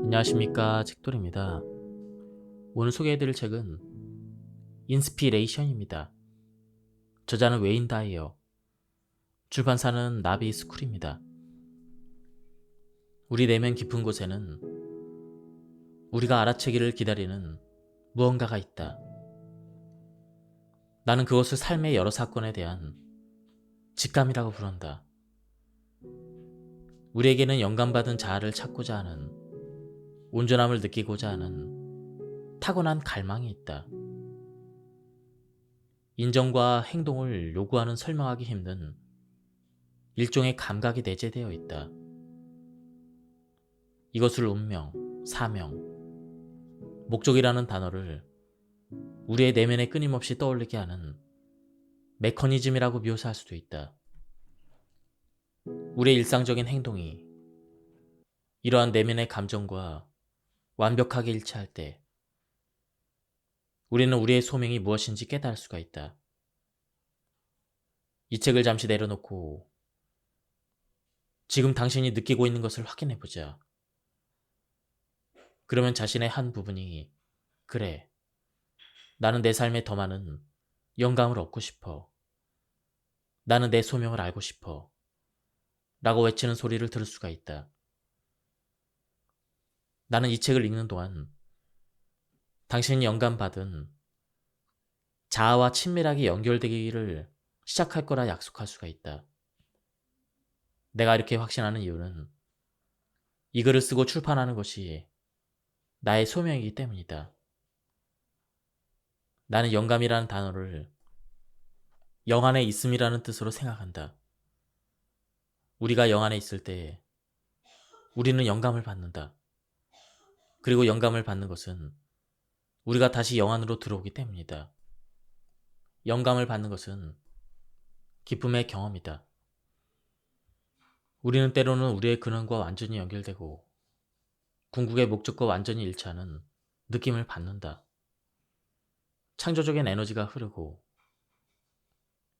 안녕하십니까, 책돌입니다. 오늘 소개해드릴 책은 인스피레이션입니다. 저자는 웨인 다이어, 출판사는 나비 스쿨입니다. 우리 내면 깊은 곳에는 우리가 알아채기를 기다리는 무언가가 있다. 나는 그것을 삶의 여러 사건에 대한 직감이라고 부른다. 우리에게는 영감받은 자아를 찾고자 하는, 온전함을 느끼고자 하는 타고난 갈망이 있다. 인정과 행동을 요구하는 설명하기 힘든 일종의 감각이 내재되어 있다. 이것을 운명, 사명, 목적이라는 단어를 우리의 내면에 끊임없이 떠올리게 하는 메커니즘이라고 묘사할 수도 있다. 우리의 일상적인 행동이 이러한 내면의 감정과 완벽하게 일치할 때 우리는 우리의 소명이 무엇인지 깨달을 수가 있다. 이 책을 잠시 내려놓고 지금 당신이 느끼고 있는 것을 확인해보자. 그러면 자신의 한 부분이 그래, 나는 내 삶에 더 많은 영감을 얻고 싶어. 나는 내 소명을 알고 싶어. 라고 외치는 소리를 들을 수가 있다. 나는 이 책을 읽는 동안 당신이 영감받은 자아와 친밀하게 연결되기를 시작할 거라 약속할 수가 있다. 내가 이렇게 확신하는 이유는 이 글을 쓰고 출판하는 것이 나의 소명이기 때문이다. 나는 영감이라는 단어를 영 안에 있음이라는 뜻으로 생각한다. 우리가 영 안에 있을 때 우리는 영감을 받는다. 그리고 영감을 받는 것은 우리가 다시 영 안으로 들어오기 때문이다. 영감을 받는 것은 기쁨의 경험이다. 우리는 때로는 우리의 근원과 완전히 연결되고 궁극의 목적과 완전히 일치하는 느낌을 받는다. 창조적인 에너지가 흐르고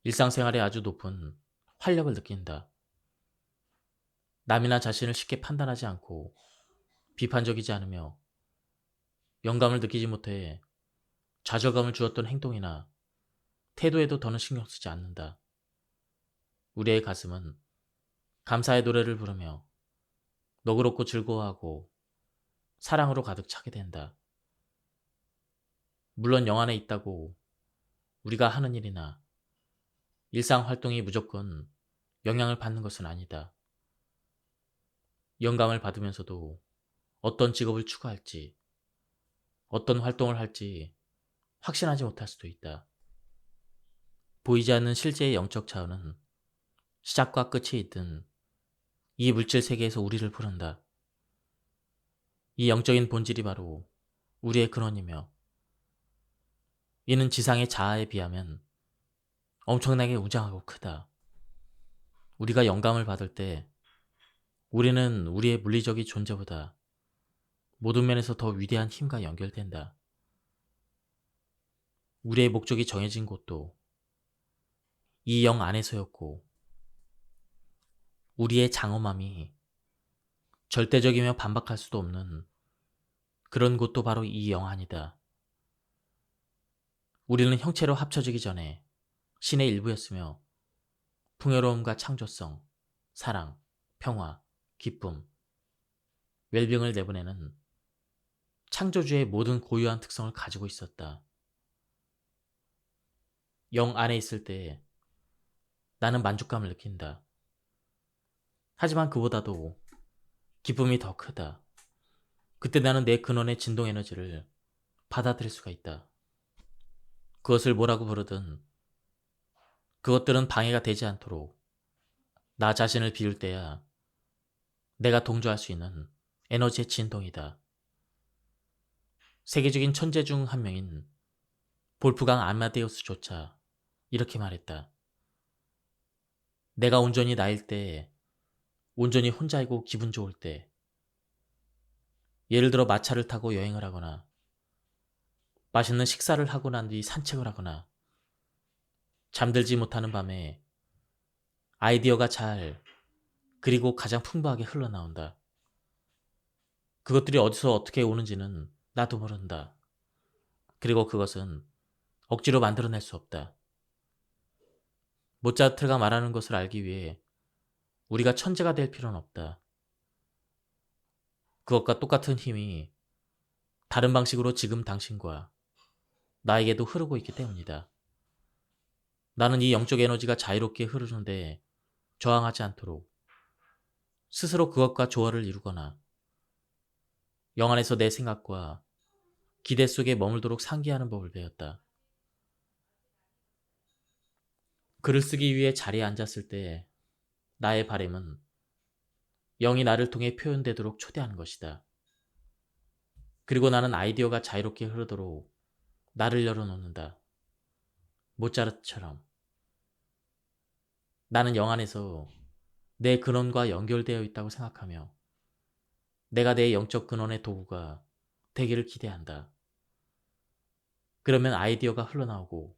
일상생활에 아주 높은 활력을 느낀다. 남이나 자신을 쉽게 판단하지 않고 비판적이지 않으며 영감을 느끼지 못해 좌절감을 주었던 행동이나 태도에도 더는 신경 쓰지 않는다. 우리의 가슴은 감사의 노래를 부르며 너그럽고 즐거워하고 사랑으로 가득 차게 된다. 물론 영 안에 있다고 우리가 하는 일이나 일상 활동이 무조건 영향을 받는 것은 아니다. 영감을 받으면서도 어떤 직업을 추구할지, 어떤 활동을 할지 확신하지 못할 수도 있다. 보이지 않는 실제의 영적 차원은 시작과 끝이 있든 이 물질 세계에서 우리를 부른다. 이 영적인 본질이 바로 우리의 근원이며 이는 지상의 자아에 비하면 엄청나게 웅장하고 크다. 우리가 영감을 받을 때 우리는 우리의 물리적인 존재보다 모든 면에서 더 위대한 힘과 연결된다. 우리의 목적이 정해진 곳도 이 영 안에서였고 우리의 장엄함이 절대적이며 반박할 수도 없는 그런 곳도 바로 이 영 안이다. 우리는 형체로 합쳐지기 전에 신의 일부였으며 풍요로움과 창조성, 사랑, 평화, 기쁨, 웰빙을 내보내는 창조주의 모든 고유한 특성을 가지고 있었다. 영 안에 있을 때 나는 만족감을 느낀다. 하지만 그보다도 기쁨이 더 크다. 그때 나는 내 근원의 진동 에너지를 받아들일 수가 있다. 그것을 뭐라고 부르든 그것들은 방해가 되지 않도록 나 자신을 비울 때야 내가 동조할 수 있는 에너지의 진동이다. 세계적인 천재 중 한 명인 볼프강 아마데우스조차 이렇게 말했다. 내가 온전히 나일 때, 온전히 혼자이고 기분 좋을 때, 예를 들어 마차를 타고 여행을 하거나 맛있는 식사를 하고 난 뒤 산책을 하거나 잠들지 못하는 밤에 아이디어가 잘 그리고 가장 풍부하게 흘러나온다. 그것들이 어디서 어떻게 오는지는 나도 모른다. 그리고 그것은 억지로 만들어낼 수 없다. 모차르트가 말하는 것을 알기 위해 우리가 천재가 될 필요는 없다. 그것과 똑같은 힘이 다른 방식으로 지금 당신과 나에게도 흐르고 있기 때문이다. 나는 이 영적 에너지가 자유롭게 흐르는데 저항하지 않도록 스스로 그것과 조화를 이루거나 영 안에서 내 생각과 기대 속에 머물도록 상기하는 법을 배웠다. 글을 쓰기 위해 자리에 앉았을 때 나의 바람은 영이 나를 통해 표현되도록 초대하는 것이다. 그리고 나는 아이디어가 자유롭게 흐르도록 나를 열어놓는다. 모차르트처럼. 나는 영 안에서 내 근원과 연결되어 있다고 생각하며 내가 내 영적 근원의 도구가 되기를 기대한다. 그러면 아이디어가 흘러나오고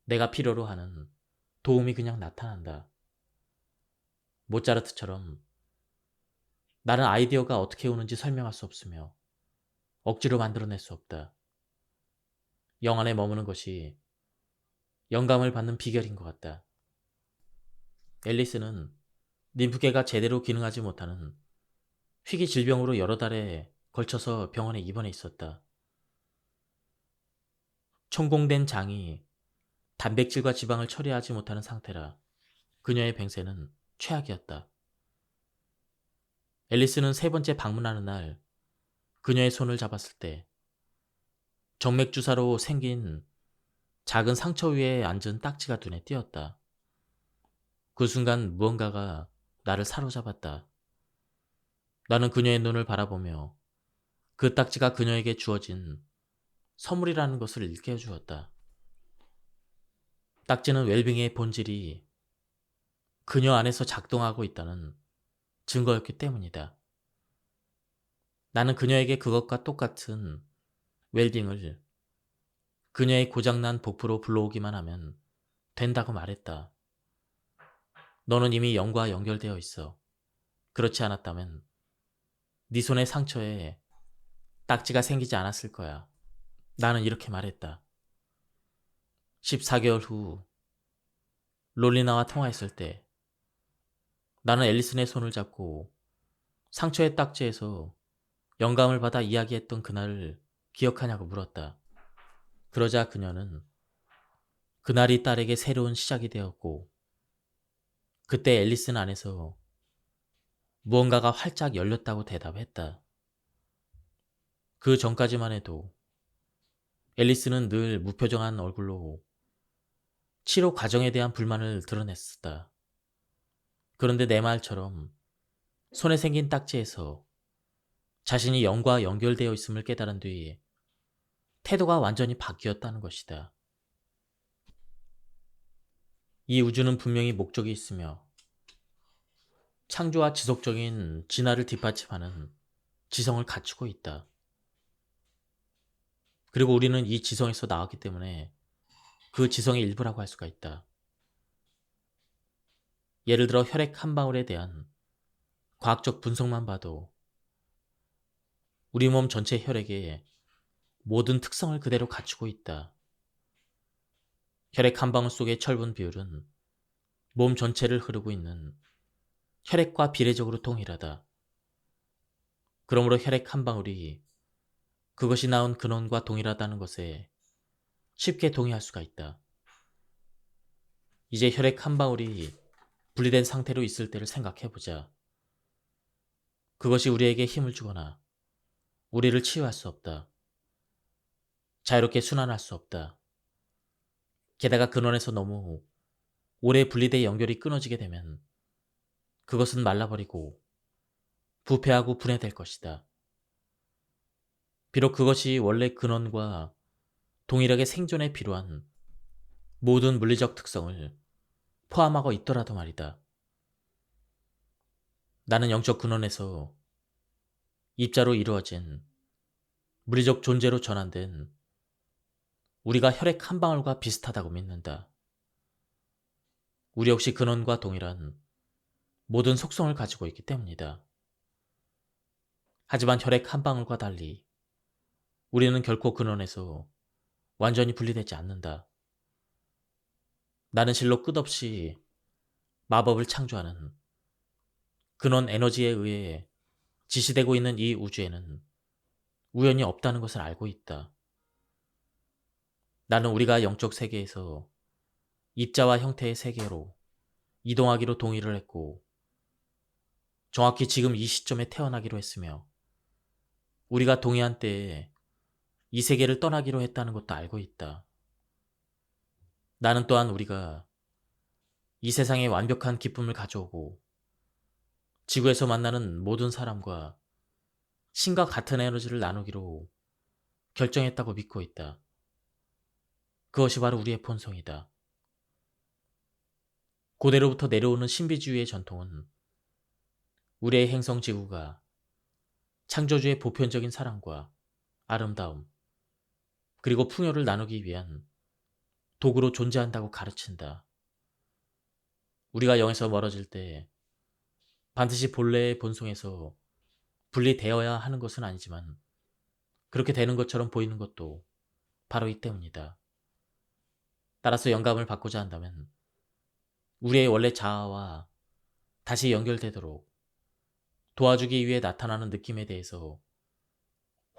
내가 필요로 하는 도움이 그냥 나타난다. 모차르트처럼 나는 아이디어가 어떻게 오는지 설명할 수 없으며 억지로 만들어낼 수 없다. 영 안에 머무는 것이 영감을 받는 비결인 것 같다. 앨리스는 림프계가 제대로 기능하지 못하는 희귀 질병으로 여러 달에 걸쳐서 병원에 입원해 있었다. 천공된 장이 단백질과 지방을 처리하지 못하는 상태라 그녀의 병세는 최악이었다. 앨리스는 세 번째 방문하는 날 그녀의 손을 잡았을 때 정맥주사로 생긴 작은 상처 위에 앉은 딱지가 눈에 띄었다. 그 순간 무언가가 나를 사로잡았다. 나는 그녀의 눈을 바라보며 그 딱지가 그녀에게 주어진 선물이라는 것을 일깨워 주었다. 딱지는 웰빙의 본질이 그녀 안에서 작동하고 있다는 증거였기 때문이다. 나는 그녀에게 그것과 똑같은 웰빙을 그녀의 고장난 복부로 불러오기만 하면 된다고 말했다. 너는 이미 영과 연결되어 있어. 그렇지 않았다면 네 손의 상처에 딱지가 생기지 않았을 거야. 나는 이렇게 말했다. 14개월 후 롤리나와 통화했을 때 나는 앨리슨의 손을 잡고 상처의 딱지에서 영감을 받아 이야기했던 그날을 기억하냐고 물었다. 그러자 그녀는 그날이 딸에게 새로운 시작이 되었고 그때 앨리슨 안에서 무언가가 활짝 열렸다고 대답했다. 그 전까지만 해도 앨리스는 늘 무표정한 얼굴로 치료 과정에 대한 불만을 드러냈었다. 그런데 내 말처럼 손에 생긴 딱지에서 자신이 영과 연결되어 있음을 깨달은 뒤 태도가 완전히 바뀌었다는 것이다. 이 우주는 분명히 목적이 있으며 창조와 지속적인 진화를 뒷받침하는 지성을 갖추고 있다. 그리고 우리는 이 지성에서 나왔기 때문에 그 지성의 일부라고 할 수가 있다. 예를 들어 혈액 한 방울에 대한 과학적 분석만 봐도 우리 몸 전체 혈액의 모든 특성을 그대로 갖추고 있다. 혈액 한 방울 속의 철분 비율은 몸 전체를 흐르고 있는 혈액과 비례적으로 동일하다. 그러므로 혈액 한 방울이 그것이 나온 근원과 동일하다는 것에 쉽게 동의할 수가 있다. 이제 혈액 한 방울이 분리된 상태로 있을 때를 생각해보자. 그것이 우리에게 힘을 주거나 우리를 치유할 수 없다. 자유롭게 순환할 수 없다. 게다가 근원에서 너무 오래 분리돼 연결이 끊어지게 되면 그것은 말라버리고 부패하고 분해될 것이다. 비록 그것이 원래 근원과 동일하게 생존에 필요한 모든 물리적 특성을 포함하고 있더라도 말이다. 나는 영적 근원에서 입자로 이루어진 물리적 존재로 전환된 우리가 혈액 한 방울과 비슷하다고 믿는다. 우리 역시 근원과 동일한 모든 속성을 가지고 있기 때문이다. 하지만 혈액 한 방울과 달리 우리는 결코 근원에서 완전히 분리되지 않는다. 나는 실로 끝없이 마법을 창조하는 근원 에너지에 의해 지시되고 있는 이 우주에는 우연이 없다는 것을 알고 있다. 나는 우리가 영적 세계에서 입자와 형태의 세계로 이동하기로 동의를 했고 정확히 지금 이 시점에 태어나기로 했으며 우리가 동의한 때에 이 세계를 떠나기로 했다는 것도 알고 있다. 나는 또한 우리가 이 세상에 완벽한 기쁨을 가져오고 지구에서 만나는 모든 사람과 신과 같은 에너지를 나누기로 결정했다고 믿고 있다. 그것이 바로 우리의 본성이다. 고대로부터 내려오는 신비주의의 전통은 우리의 행성 지구가 창조주의 보편적인 사랑과 아름다움, 그리고 풍요를 나누기 위한 도구로 존재한다고 가르친다. 우리가 영에서 멀어질 때 반드시 본래의 본성에서 분리되어야 하는 것은 아니지만 그렇게 되는 것처럼 보이는 것도 바로 이 때문이다. 따라서 영감을 받고자 한다면 우리의 원래 자아와 다시 연결되도록 도와주기 위해 나타나는 느낌에 대해서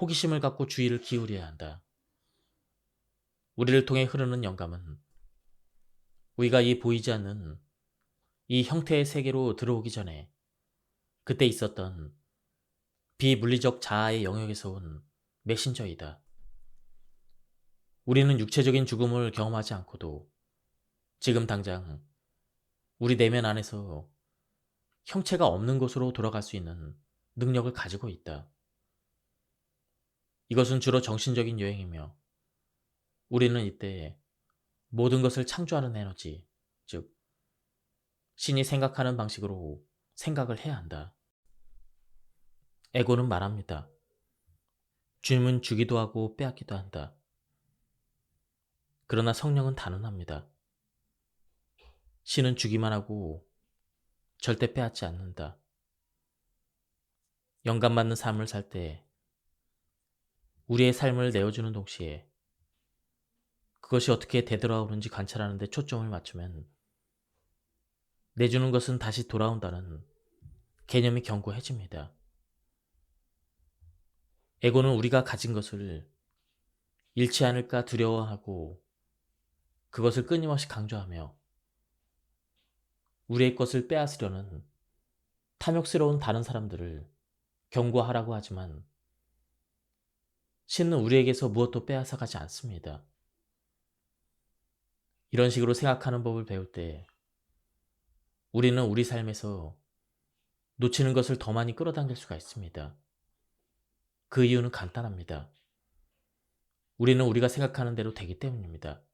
호기심을 갖고 주의를 기울여야 한다. 우리를 통해 흐르는 영감은 우리가 이 보이지 않는 이 형태의 세계로 들어오기 전에 그때 있었던 비물리적 자아의 영역에서 온 메신저이다. 우리는 육체적인 죽음을 경험하지 않고도 지금 당장 우리 내면 안에서 형체가 없는 곳으로 돌아갈 수 있는 능력을 가지고 있다. 이것은 주로 정신적인 여행이며 우리는 이때 모든 것을 창조하는 에너지, 즉 신이 생각하는 방식으로 생각을 해야 한다. 에고는 말합니다. 주님은 주기도 하고 빼앗기도 한다. 그러나 성령은 단언합니다. 신은 주기만 하고 절대 빼앗지 않는다. 영감받는 삶을 살 때 우리의 삶을 내어주는 동시에 그것이 어떻게 되돌아오는지 관찰하는 데 초점을 맞추면 내주는 것은 다시 돌아온다는 개념이 견고해집니다. 에고는 우리가 가진 것을 잃지 않을까 두려워하고 그것을 끊임없이 강조하며 우리의 것을 빼앗으려는 탐욕스러운 다른 사람들을 경고하라고 하지만 신은 우리에게서 무엇도 빼앗아가지 않습니다. 이런 식으로 생각하는 법을 배울 때 우리는 우리 삶에서 놓치는 것을 더 많이 끌어당길 수가 있습니다. 그 이유는 간단합니다. 우리는 우리가 생각하는 대로 되기 때문입니다.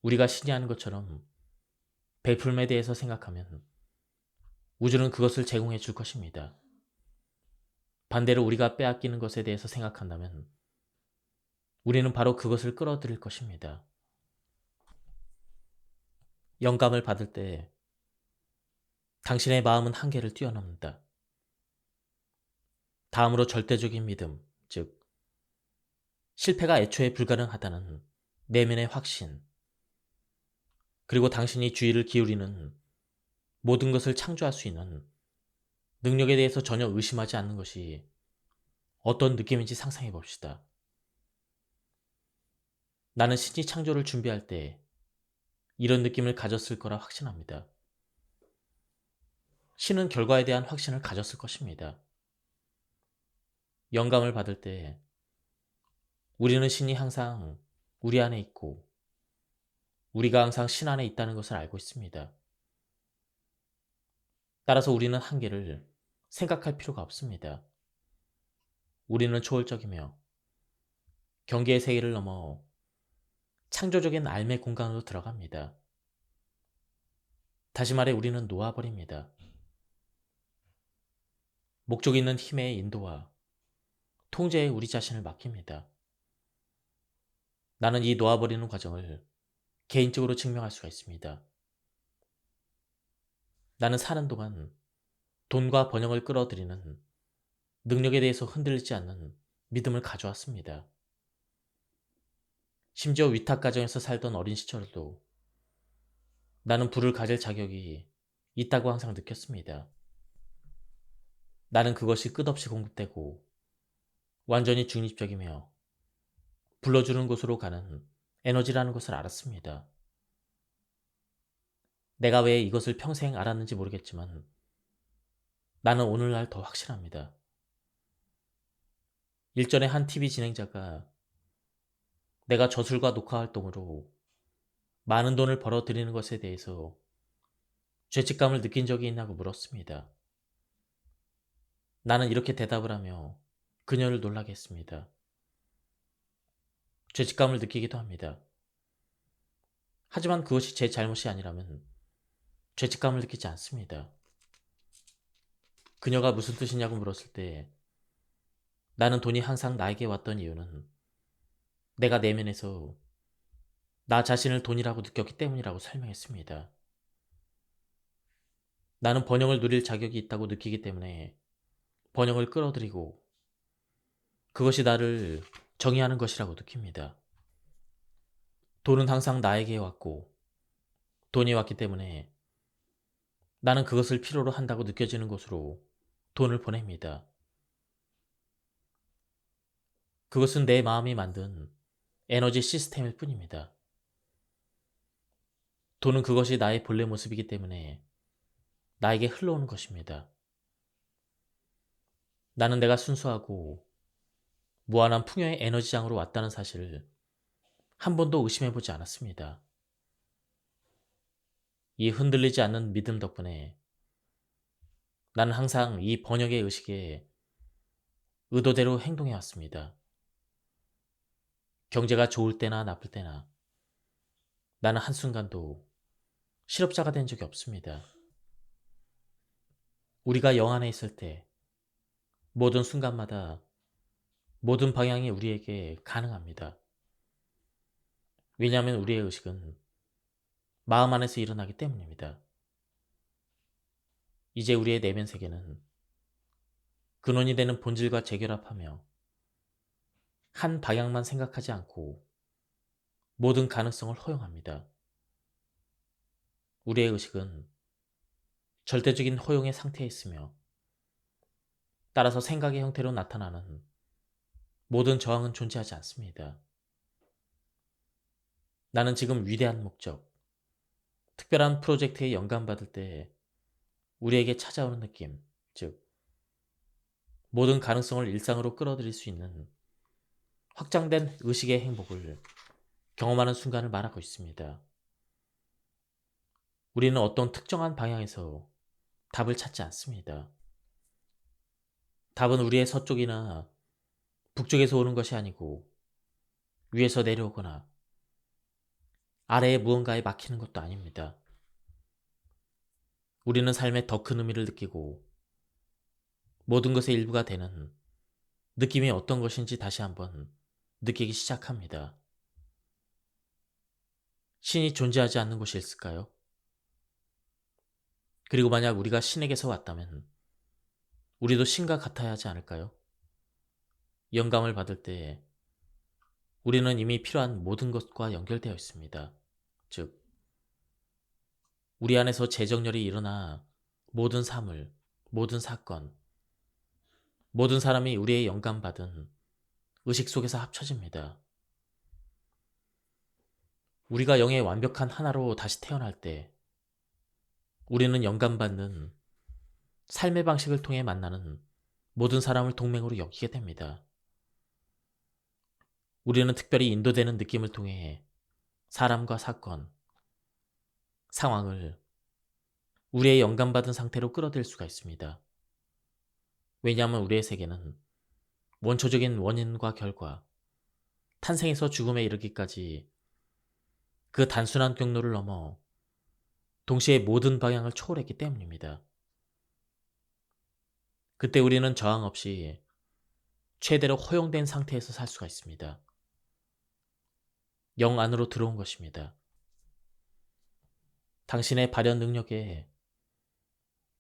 우리가 신이 하는 것처럼 베풀음에 대해서 생각하면 우주는 그것을 제공해 줄 것입니다. 반대로 우리가 빼앗기는 것에 대해서 생각한다면 우리는 바로 그것을 끌어들일 것입니다. 영감을 받을 때 당신의 마음은 한계를 뛰어넘는다. 다음으로 절대적인 믿음, 즉 실패가 애초에 불가능하다는 내면의 확신, 그리고 당신이 주의를 기울이는 모든 것을 창조할 수 있는 능력에 대해서 전혀 의심하지 않는 것이 어떤 느낌인지 상상해 봅시다. 나는 신이 창조를 준비할 때 이런 느낌을 가졌을 거라 확신합니다. 신은 결과에 대한 확신을 가졌을 것입니다. 영감을 받을 때 우리는 신이 항상 우리 안에 있고 우리가 항상 신 안에 있다는 것을 알고 있습니다. 따라서 우리는 한계를 생각할 필요가 없습니다. 우리는 초월적이며 경계의 세계를 넘어 창조적인 삶의 공간으로 들어갑니다. 다시 말해 우리는 놓아버립니다. 목적 있는 힘의 인도와 통제에 우리 자신을 맡깁니다. 나는 이 놓아버리는 과정을 개인적으로 증명할 수가 있습니다. 나는 사는 동안 돈과 번영을 끌어들이는 능력에 대해서 흔들리지 않는 믿음을 가져왔습니다. 심지어 위탁 가정에서 살던 어린 시절도 나는 부를 가질 자격이 있다고 항상 느꼈습니다. 나는 그것이 끝없이 공급되고 완전히 중립적이며 불러주는 곳으로 가는 에너지라는 것을 알았습니다. 내가 왜 이것을 평생 알았는지 모르겠지만 나는 오늘날 더 확실합니다. 일전에 한 TV 진행자가 내가 저술과 녹화 활동으로 많은 돈을 벌어들이는 것에 대해서 죄책감을 느낀 적이 있냐고 물었습니다. 나는 이렇게 대답을 하며 그녀를 놀라게 했습니다. 죄책감을 느끼기도 합니다. 하지만 그것이 제 잘못이 아니라면 죄책감을 느끼지 않습니다. 그녀가 무슨 뜻이냐고 물었을 때 나는 돈이 항상 나에게 왔던 이유는 내가 내면에서 나 자신을 돈이라고 느꼈기 때문이라고 설명했습니다. 나는 번영을 누릴 자격이 있다고 느끼기 때문에 번영을 끌어들이고 그것이 나를 정의하는 것이라고 느낍니다. 돈은 항상 나에게 왔고 돈이 왔기 때문에 나는 그것을 필요로 한다고 느껴지는 곳으로 돈을 보냅니다. 그것은 내 마음이 만든 에너지 시스템일 뿐입니다. 돈은 그것이 나의 본래 모습이기 때문에 나에게 흘러오는 것입니다. 나는 내가 순수하고 무한한 풍요의 에너지장으로 왔다는 사실을 한 번도 의심해보지 않았습니다. 이 흔들리지 않는 믿음 덕분에 나는 항상 이 번역의 의식에 의도대로 행동해왔습니다. 경제가 좋을 때나 나쁠 때나 나는 한순간도 실업자가 된 적이 없습니다. 우리가 영 안에 있을 때 모든 순간마다 모든 방향이 우리에게 가능합니다. 왜냐하면 우리의 의식은 마음 안에서 일어나기 때문입니다. 이제 우리의 내면 세계는 근원이 되는 본질과 재결합하며 한 방향만 생각하지 않고 모든 가능성을 허용합니다. 우리의 의식은 절대적인 허용의 상태에 있으며 따라서 생각의 형태로 나타나는 모든 저항은 존재하지 않습니다. 나는 지금 위대한 목적, 특별한 프로젝트에 영감받을 때 우리에게 찾아오는 느낌, 즉 모든 가능성을 일상으로 끌어들일 수 있는 확장된 의식의 행복을 경험하는 순간을 말하고 있습니다. 우리는 어떤 특정한 방향에서 답을 찾지 않습니다. 답은 우리의 서쪽이나 북쪽에서 오는 것이 아니고 위에서 내려오거나 아래에 무언가에 막히는 것도 아닙니다. 우리는 삶의 더 큰 의미를 느끼고 모든 것의 일부가 되는 느낌이 어떤 것인지 다시 한번 느끼기 시작합니다. 신이 존재하지 않는 곳이 있을까요? 그리고 만약 우리가 신에게서 왔다면 우리도 신과 같아야 하지 않을까요? 영감을 받을 때 우리는 이미 필요한 모든 것과 연결되어 있습니다. 즉, 우리 안에서 재정렬이 일어나 모든 사물, 모든 사건, 모든 사람이 우리의 영감받은 의식 속에서 합쳐집니다. 우리가 영의 완벽한 하나로 다시 태어날 때 우리는 영감받는 삶의 방식을 통해 만나는 모든 사람을 동맹으로 여기게 됩니다. 우리는 특별히 인도되는 느낌을 통해 사람과 사건, 상황을 우리의 영감받은 상태로 끌어들일 수가 있습니다. 왜냐하면 우리의 세계는 원초적인 원인과 결과, 탄생에서 죽음에 이르기까지 그 단순한 경로를 넘어 동시에 모든 방향을 초월했기 때문입니다. 그때 우리는 저항 없이 최대로 허용된 상태에서 살 수가 있습니다. 영 안으로 들어온 것입니다. 당신의 발현 능력에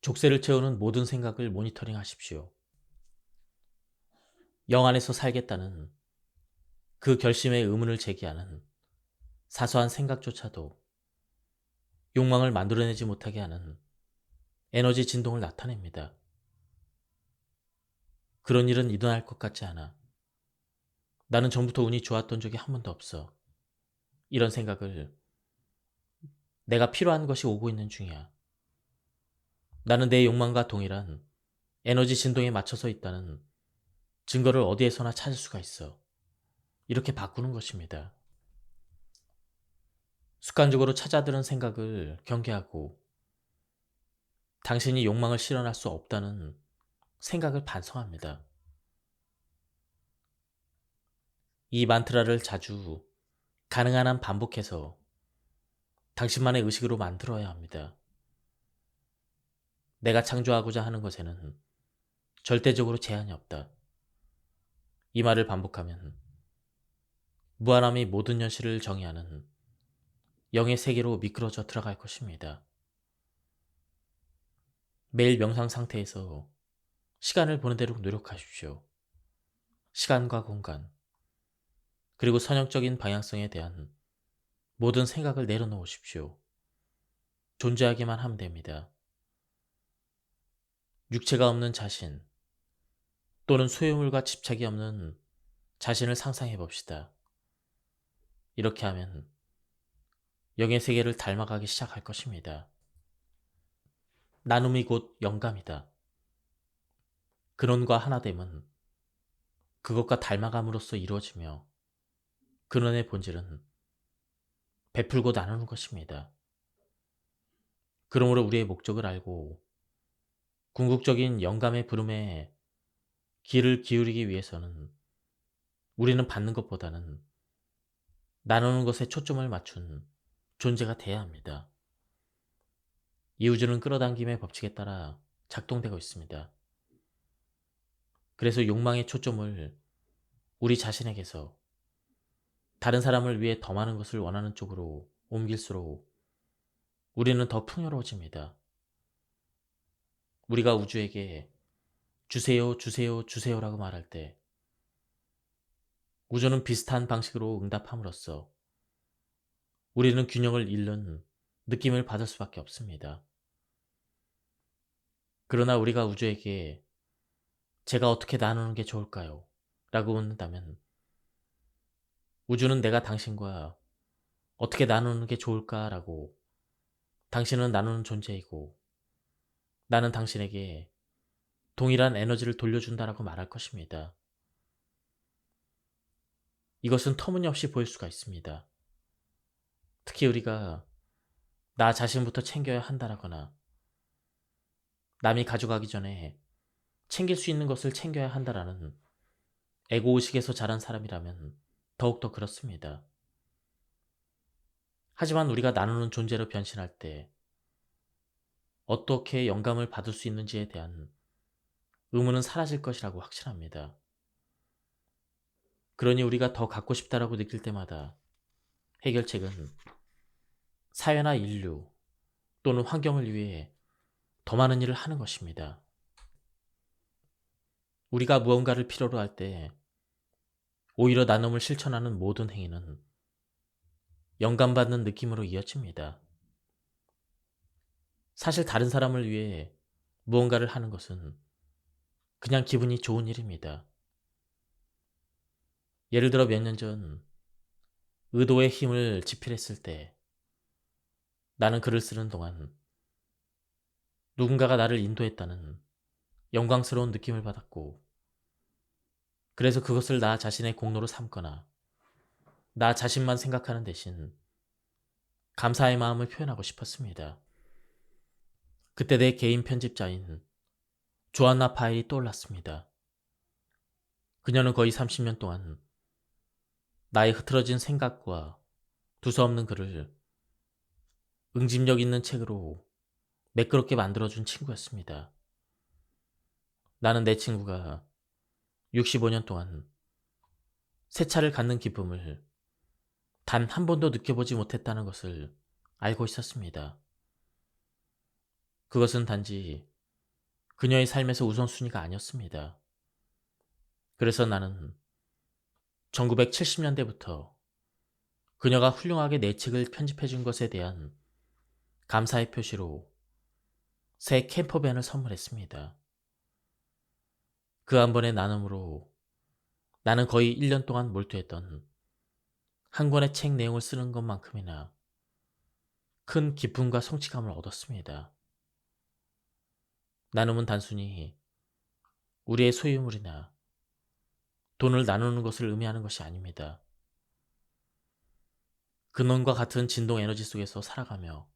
족쇄를 채우는 모든 생각을 모니터링 하십시오. 영 안에서 살겠다는 그 결심에 의문을 제기하는 사소한 생각조차도 욕망을 만들어내지 못하게 하는 에너지 진동을 나타냅니다. 그런 일은 일어날 것 같지 않아. 나는 전부터 운이 좋았던 적이 한 번도 없어. 이런 생각을 내가 필요한 것이 오고 있는 중이야. 나는 내 욕망과 동일한 에너지 진동에 맞춰서 있다는 증거를 어디에서나 찾을 수가 있어. 이렇게 바꾸는 것입니다. 습관적으로 찾아드는 생각을 경계하고 당신이 욕망을 실현할 수 없다는 생각을 반성합니다. 이 만트라를 자주 가능한 한 반복해서 당신만의 의식으로 만들어야 합니다. 내가 창조하고자 하는 것에는 절대적으로 제한이 없다. 이 말을 반복하면 무한함이 모든 현실을 정의하는 영의 세계로 미끄러져 들어갈 것입니다. 매일 명상 상태에서 시간을 보내도록 노력하십시오. 시간과 공간, 그리고 선형적인 방향성에 대한 모든 생각을 내려놓으십시오. 존재하기만 하면 됩니다. 육체가 없는 자신, 또는 소유물과 집착이 없는 자신을 상상해 봅시다. 이렇게 하면 영의 세계를 닮아가기 시작할 것입니다. 나눔이 곧 영감이다. 근원과 하나됨은 그것과 닮아감으로써 이루어지며 근원의 본질은 베풀고 나누는 것입니다. 그러므로 우리의 목적을 알고 궁극적인 영감의 부름에 귀를 기울이기 위해서는 우리는 받는 것보다는 나누는 것에 초점을 맞춘 존재가 돼야 합니다. 이 우주는 끌어당김의 법칙에 따라 작동되고 있습니다. 그래서 욕망의 초점을 우리 자신에게서 다른 사람을 위해 더 많은 것을 원하는 쪽으로 옮길수록 우리는 더 풍요로워집니다. 우리가 우주에게 주세요, 주세요, 주세요라고 말할 때 우주는 비슷한 방식으로 응답함으로써 우리는 균형을 잃는 느낌을 받을 수밖에 없습니다. 그러나 우리가 우주에게 제가 어떻게 나누는 게 좋을까요? 라고 묻는다면 우주는 내가 당신과 어떻게 나누는 게 좋을까라고 당신은 나누는 존재이고 나는 당신에게 동일한 에너지를 돌려준다라고 말할 것입니다. 이것은 터무니없이 보일 수가 있습니다. 특히 우리가 나 자신부터 챙겨야 한다라거나 남이 가져가기 전에 챙길 수 있는 것을 챙겨야 한다라는 에고의식에서 자란 사람이라면 더욱더 그렇습니다. 하지만 우리가 나누는 존재로 변신할 때 어떻게 영감을 받을 수 있는지에 대한 의문은 사라질 것이라고 확신합니다. 그러니 우리가 더 갖고 싶다라고 느낄 때마다 해결책은 사회나 인류 또는 환경을 위해 더 많은 일을 하는 것입니다. 우리가 무언가를 필요로 할 때 오히려 나눔을 실천하는 모든 행위는 영감받는 느낌으로 이어집니다. 사실 다른 사람을 위해 무언가를 하는 것은 그냥 기분이 좋은 일입니다. 예를 들어 몇 년 전 의도의 힘을 집필했을 때 나는 글을 쓰는 동안 누군가가 나를 인도했다는 영광스러운 느낌을 받았고 그래서 그것을 나 자신의 공로로 삼거나 나 자신만 생각하는 대신 감사의 마음을 표현하고 싶었습니다. 그때 내 개인 편집자인 조안나 파일이 떠올랐습니다. 그녀는 거의 30년 동안 나의 흐트러진 생각과 두서없는 글을 응집력 있는 책으로 매끄럽게 만들어준 친구였습니다. 나는 내 친구가 65년 동안 새 차를 갖는 기쁨을 단 한 번도 느껴보지 못했다는 것을 알고 있었습니다. 그것은 단지 그녀의 삶에서 우선순위가 아니었습니다. 그래서 나는 1970년대부터 그녀가 훌륭하게 내 책을 편집해 준 것에 대한 감사의 표시로 새 캠퍼밴을 선물했습니다. 그 한 번의 나눔으로 나는 거의 1년 동안 몰두했던 한 권의 책 내용을 쓰는 것만큼이나 큰 기쁨과 성취감을 얻었습니다. 나눔은 단순히 우리의 소유물이나 돈을 나누는 것을 의미하는 것이 아닙니다. 근원과 같은 진동 에너지 속에서 살아가며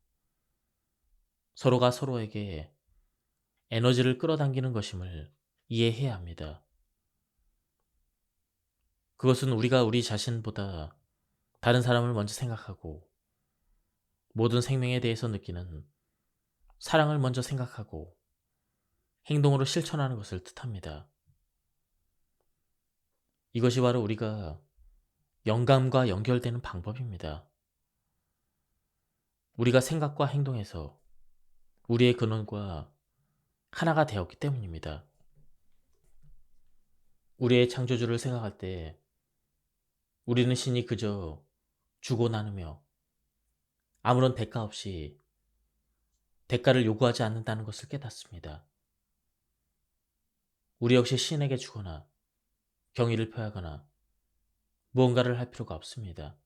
서로가 서로에게 에너지를 끌어당기는 것임을 이해해야 합니다. 그것은 우리가 우리 자신보다 다른 사람을 먼저 생각하고 모든 생명에 대해서 느끼는 사랑을 먼저 생각하고 행동으로 실천하는 것을 뜻합니다. 이것이 바로 우리가 영감과 연결되는 방법입니다. 우리가 생각과 행동에서 우리의 근원과 하나가 되었기 때문입니다. 우리의 창조주를 생각할 때 우리는 신이 그저 주고 나누며 아무런 대가 없이 대가를 요구하지 않는다는 것을 깨닫습니다. 우리 역시 신에게 주거나 경의를 표하거나 무언가를 할 필요가 없습니다.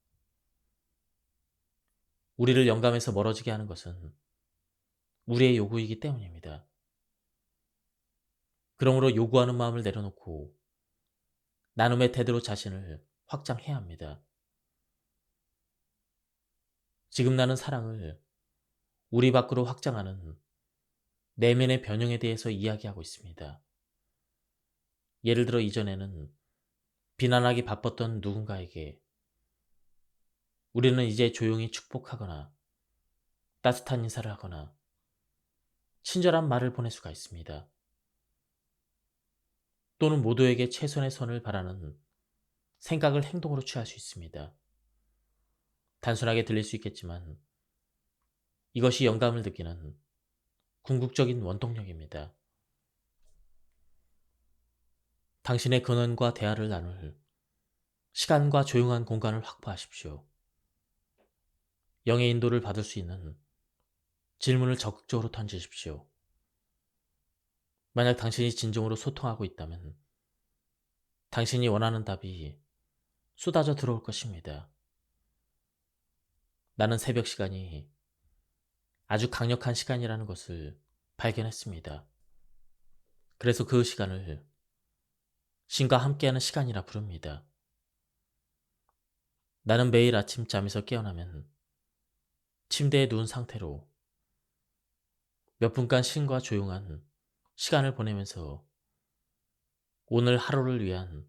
우리를 영감에서 멀어지게 하는 것은 우리의 요구이기 때문입니다. 그러므로 요구하는 마음을 내려놓고 나눔의 태도로 자신을 확장해야 합니다. 지금 나는 사랑을 우리 밖으로 확장하는 내면의 변형에 대해서 이야기하고 있습니다. 예를 들어 이전에는 비난하기 바빴던 누군가에게 우리는 이제 조용히 축복하거나 따뜻한 인사를 하거나 친절한 말을 보낼 수가 있습니다. 또는 모두에게 최선의 선을 바라는 생각을 행동으로 취할 수 있습니다. 단순하게 들릴 수 있겠지만 이것이 영감을 느끼는 궁극적인 원동력입니다. 당신의 근원과 대화를 나눌 시간과 조용한 공간을 확보하십시오. 영의 인도를 받을 수 있는 질문을 적극적으로 던지십시오. 만약 당신이 진정으로 소통하고 있다면 당신이 원하는 답이 쏟아져 들어올 것입니다. 나는 새벽 시간이 아주 강력한 시간이라는 것을 발견했습니다. 그래서 그 시간을 신과 함께하는 시간이라 부릅니다. 나는 매일 아침 잠에서 깨어나면 침대에 누운 상태로 몇 분간 신과 조용한 시간을 보내면서 오늘 하루를 위한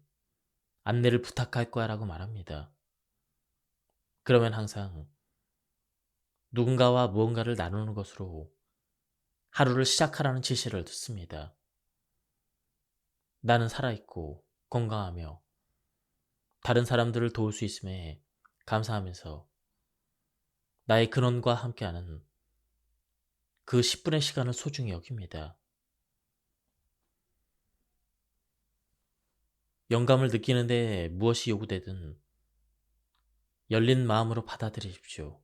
안내를 부탁할 거야 라고 말합니다. 그러면 항상 누군가와 무언가를 나누는 것으로 하루를 시작하라는 지시를 듣습니다. 나는 살아있고 건강하며 다른 사람들을 도울 수 있음에 감사하면서 나의 근원과 함께하는 그 10분의 시간을 소중히 여깁니다. 영감을 느끼는데 무엇이 요구되든 열린 마음으로 받아들이십시오.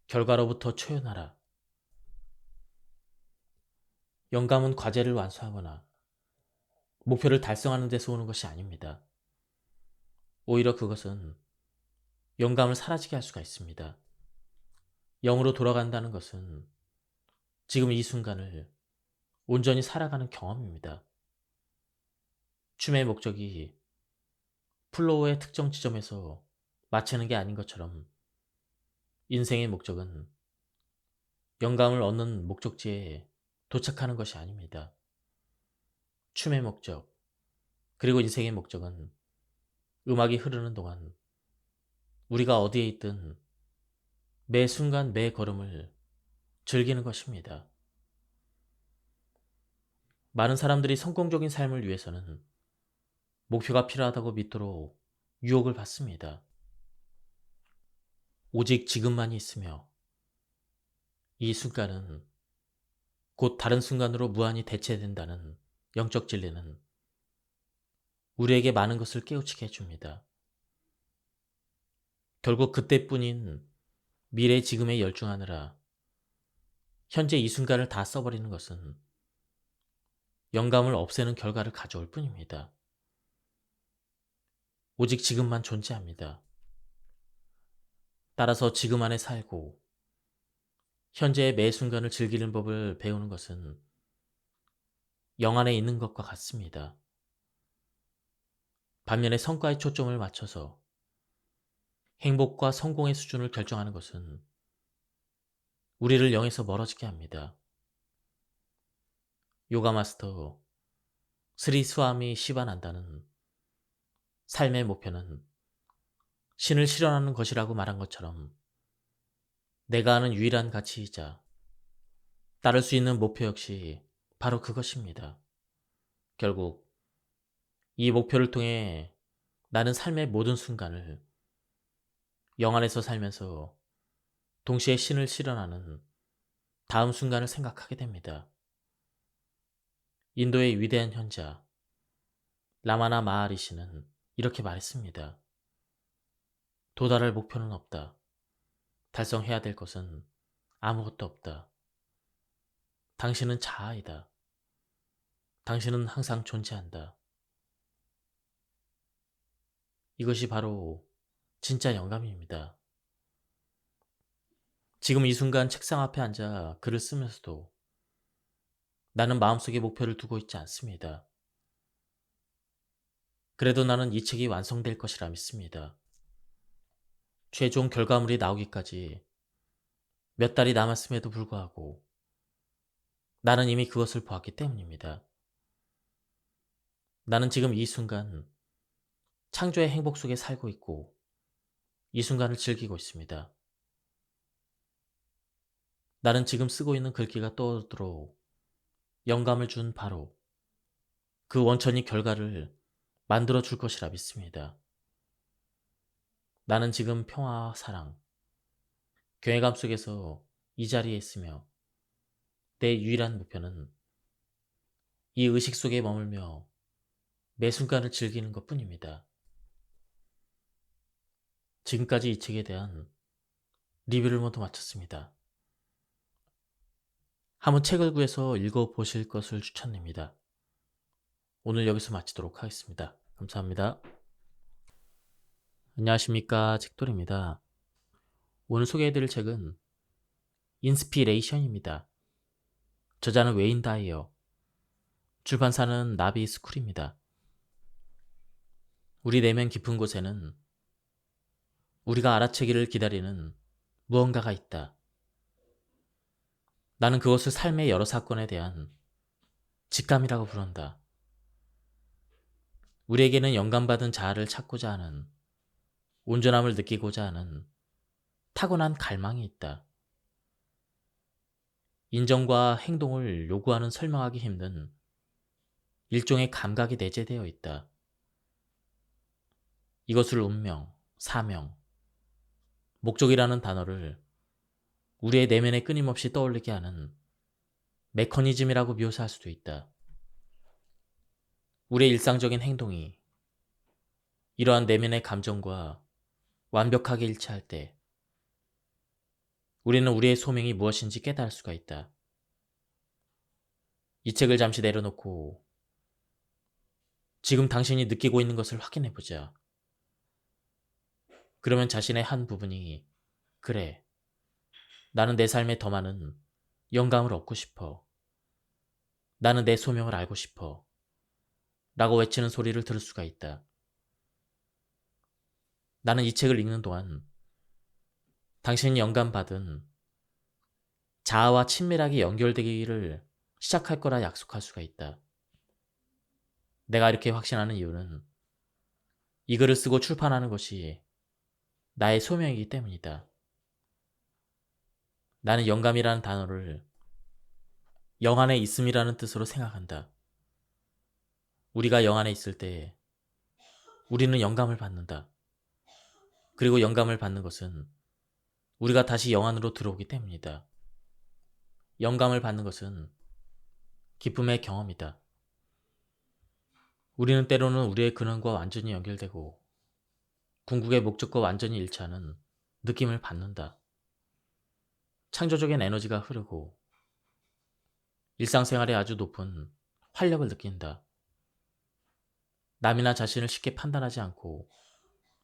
결과로부터 초연하라. 영감은 과제를 완수하거나 목표를 달성하는 데서 오는 것이 아닙니다. 오히려 그것은 영감을 사라지게 할 수가 있습니다. 영으로 돌아간다는 것은 지금 이 순간을 온전히 살아가는 경험입니다. 춤의 목적이 플로어의 특정 지점에서 마치는 게 아닌 것처럼 인생의 목적은 영감을 얻는 목적지에 도착하는 것이 아닙니다. 춤의 목적, 그리고 인생의 목적은 음악이 흐르는 동안 우리가 어디에 있든 매 순간 매 걸음을 즐기는 것입니다. 많은 사람들이 성공적인 삶을 위해서는 목표가 필요하다고 믿도록 유혹을 받습니다. 오직 지금만이 있으며 이 순간은 곧 다른 순간으로 무한히 대체된다는 영적 진리는 우리에게 많은 것을 깨우치게 해줍니다. 결국 그때뿐인 미래 지금에 열중하느라 현재 이 순간을 다 써버리는 것은 영감을 없애는 결과를 가져올 뿐입니다. 오직 지금만 존재합니다. 따라서 지금 안에 살고 현재의 매 순간을 즐기는 법을 배우는 것은 영 안에 있는 것과 같습니다. 반면에 성과에 초점을 맞춰서 행복과 성공의 수준을 결정하는 것은 우리를 영에서 멀어지게 합니다. 요가 마스터 스리 스와미 시바난다는 삶의 목표는 신을 실현하는 것이라고 말한 것처럼 내가 아는 유일한 가치이자 따를 수 있는 목표 역시 바로 그것입니다. 결국 이 목표를 통해 나는 삶의 모든 순간을 영 안에서 살면서 동시에 신을 실현하는 다음 순간을 생각하게 됩니다. 인도의 위대한 현자 라마나 마하리시는 이렇게 말했습니다. 도달할 목표는 없다. 달성해야 될 것은 아무것도 없다. 당신은 자아이다. 당신은 항상 존재한다. 이것이 바로 진짜 영감입니다. 지금 이 순간 책상 앞에 앉아 글을 쓰면서도 나는 마음속에 목표를 두고 있지 않습니다. 그래도 나는 이 책이 완성될 것이라 믿습니다. 최종 결과물이 나오기까지 몇 달이 남았음에도 불구하고 나는 이미 그것을 보았기 때문입니다. 나는 지금 이 순간 창조의 행복 속에 살고 있고 이 순간을 즐기고 있습니다. 나는 지금 쓰고 있는 글귀가 떠오르도록 영감을 준 바로 그 원천이 결과를 만들어 줄 것이라 믿습니다. 나는 지금 평화와 사랑, 경외감 속에서 이 자리에 있으며 내 유일한 목표는 이 의식 속에 머물며 매 순간을 즐기는 것 뿐입니다. 지금까지 이 책에 대한 리뷰를 모두 마쳤습니다. 한번 책을 구해서 읽어보실 것을 추천드립니다. 오늘 여기서 마치도록 하겠습니다. 감사합니다. 안녕하십니까, 책돌입니다. 오늘 소개해드릴 책은 인스피레이션입니다. 저자는 웨인 다이어, 출판사는 나비 스쿨입니다. 우리 내면 깊은 곳에는 우리가 알아채기를 기다리는 무언가가 있다. 나는 그것을 삶의 여러 사건에 대한 직감이라고 부른다. 우리에게는 영감받은 자아를 찾고자 하는, 온전함을 느끼고자 하는 타고난 갈망이 있다. 인정과 행동을 요구하는 설명하기 힘든 일종의 감각이 내재되어 있다. 이것을 운명, 사명, 목적이라는 단어를 우리의 내면에 끊임없이 떠올리게 하는 메커니즘이라고 묘사할 수도 있다. 우리의 일상적인 행동이 이러한 내면의 감정과 완벽하게 일치할 때 우리는 우리의 소명이 무엇인지 깨달을 수가 있다. 이 책을 잠시 내려놓고 지금 당신이 느끼고 있는 것을 확인해보자. 그러면 자신의 한 부분이 그래, 나는 내 삶에 더 많은 영감을 얻고 싶어. 나는 내 소명을 알고 싶어. 라고 외치는 소리를 들을 수가 있다. 나는 이 책을 읽는 동안 당신이 영감받은 자아와 친밀하게 연결되기를 시작할 거라 약속할 수가 있다. 내가 이렇게 확신하는 이유는 이 글을 쓰고 출판하는 것이 나의 소명이기 때문이다. 나는 영감이라는 단어를 영 안에 있음이라는 뜻으로 생각한다. 우리가 영 안에 있을 때 우리는 영감을 받는다. 그리고 영감을 받는 것은 우리가 다시 영 안으로 들어오기 때문이다. 영감을 받는 것은 기쁨의 경험이다. 우리는 때로는 우리의 근원과 완전히 연결되고 궁극의 목적과 완전히 일치하는 느낌을 받는다. 창조적인 에너지가 흐르고 일상생활에 아주 높은 활력을 느낀다. 남이나 자신을 쉽게 판단하지 않고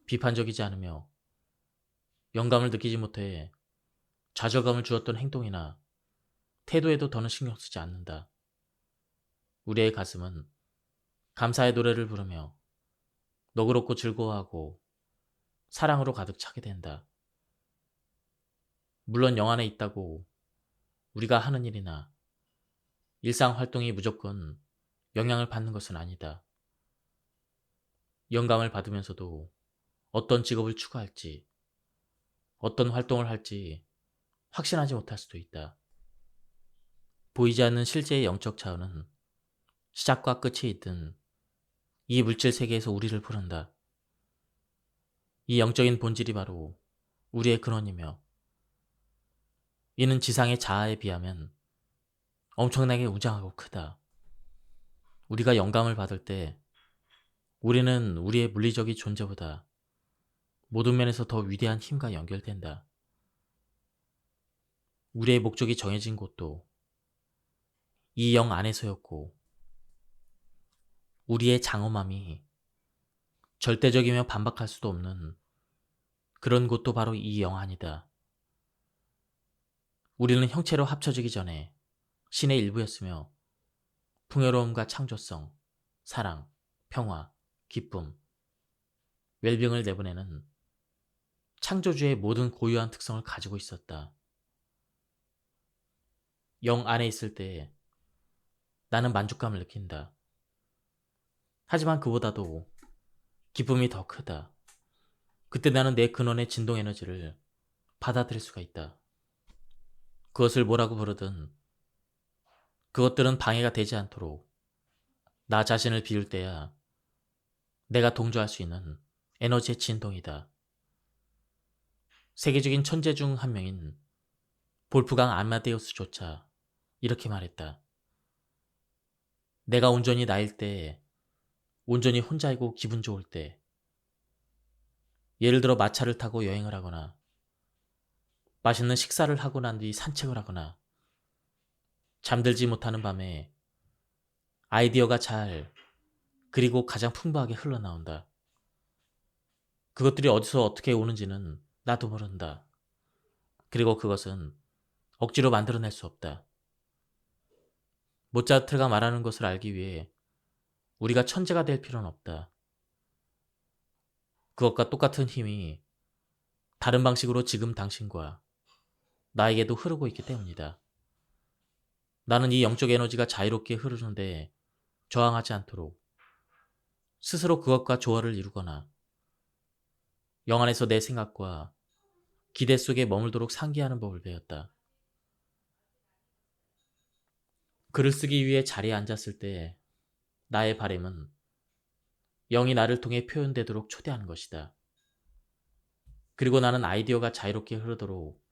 비판적이지 않으며 영감을 느끼지 못해 좌절감을 주었던 행동이나 태도에도 더는 신경 쓰지 않는다. 우리의 가슴은 감사의 노래를 부르며 너그럽고 즐거워하고 사랑으로 가득 차게 된다. 물론 영 안에 있다고 우리가 하는 일이나 일상 활동이 무조건 영향을 받는 것은 아니다. 영감을 받으면서도 어떤 직업을 추구할지, 어떤 활동을 할지 확신하지 못할 수도 있다. 보이지 않는 실제의 영적 차원은 시작과 끝이 있든 이 물질 세계에서 우리를 부른다. 이 영적인 본질이 바로 우리의 근원이며 이는 지상의 자아에 비하면 엄청나게 우장하고 크다. 우리가 영감을 받을 때 우리는 우리의 물리적인 존재보다 모든 면에서 더 위대한 힘과 연결된다. 우리의 목적이 정해진 곳도 이 영 안에서였고 우리의 장엄함이 절대적이며 반박할 수도 없는 그런 곳도 바로 이 영 안이다. 우리는 형체로 합쳐지기 전에 신의 일부였으며 풍요로움과 창조성, 사랑, 평화, 기쁨, 웰빙을 내보내는 창조주의 모든 고유한 특성을 가지고 있었다. 영 안에 있을 때 나는 만족감을 느낀다. 하지만 그보다도 기쁨이 더 크다. 그때 나는 내 근원의 진동 에너지를 받아들일 수가 있다. 그것을 뭐라고 부르든 그것들은 방해가 되지 않도록 나 자신을 비울 때야 내가 동조할 수 있는 에너지의 진동이다. 세계적인 천재 중 한 명인 볼프강 아마데우스조차 이렇게 말했다. 내가 온전히 나일 때, 온전히 혼자이고 기분 좋을 때, 예를 들어 마차를 타고 여행을 하거나 맛있는 식사를 하고 난 뒤 산책을 하거나 잠들지 못하는 밤에 아이디어가 잘 그리고 가장 풍부하게 흘러나온다. 그것들이 어디서 어떻게 오는지는 나도 모른다. 그리고 그것은 억지로 만들어낼 수 없다. 모차르트가 말하는 것을 알기 위해 우리가 천재가 될 필요는 없다. 그것과 똑같은 힘이 다른 방식으로 지금 당신과 나에게도 흐르고 있기 때문이다. 나는 이 영적 에너지가 자유롭게 흐르는데 저항하지 않도록 스스로 그것과 조화를 이루거나 영 안에서 내 생각과 기대 속에 머물도록 상기하는 법을 배웠다. 글을 쓰기 위해 자리에 앉았을 때 나의 바람은 영이 나를 통해 표현되도록 초대하는 것이다. 그리고 나는 아이디어가 자유롭게 흐르도록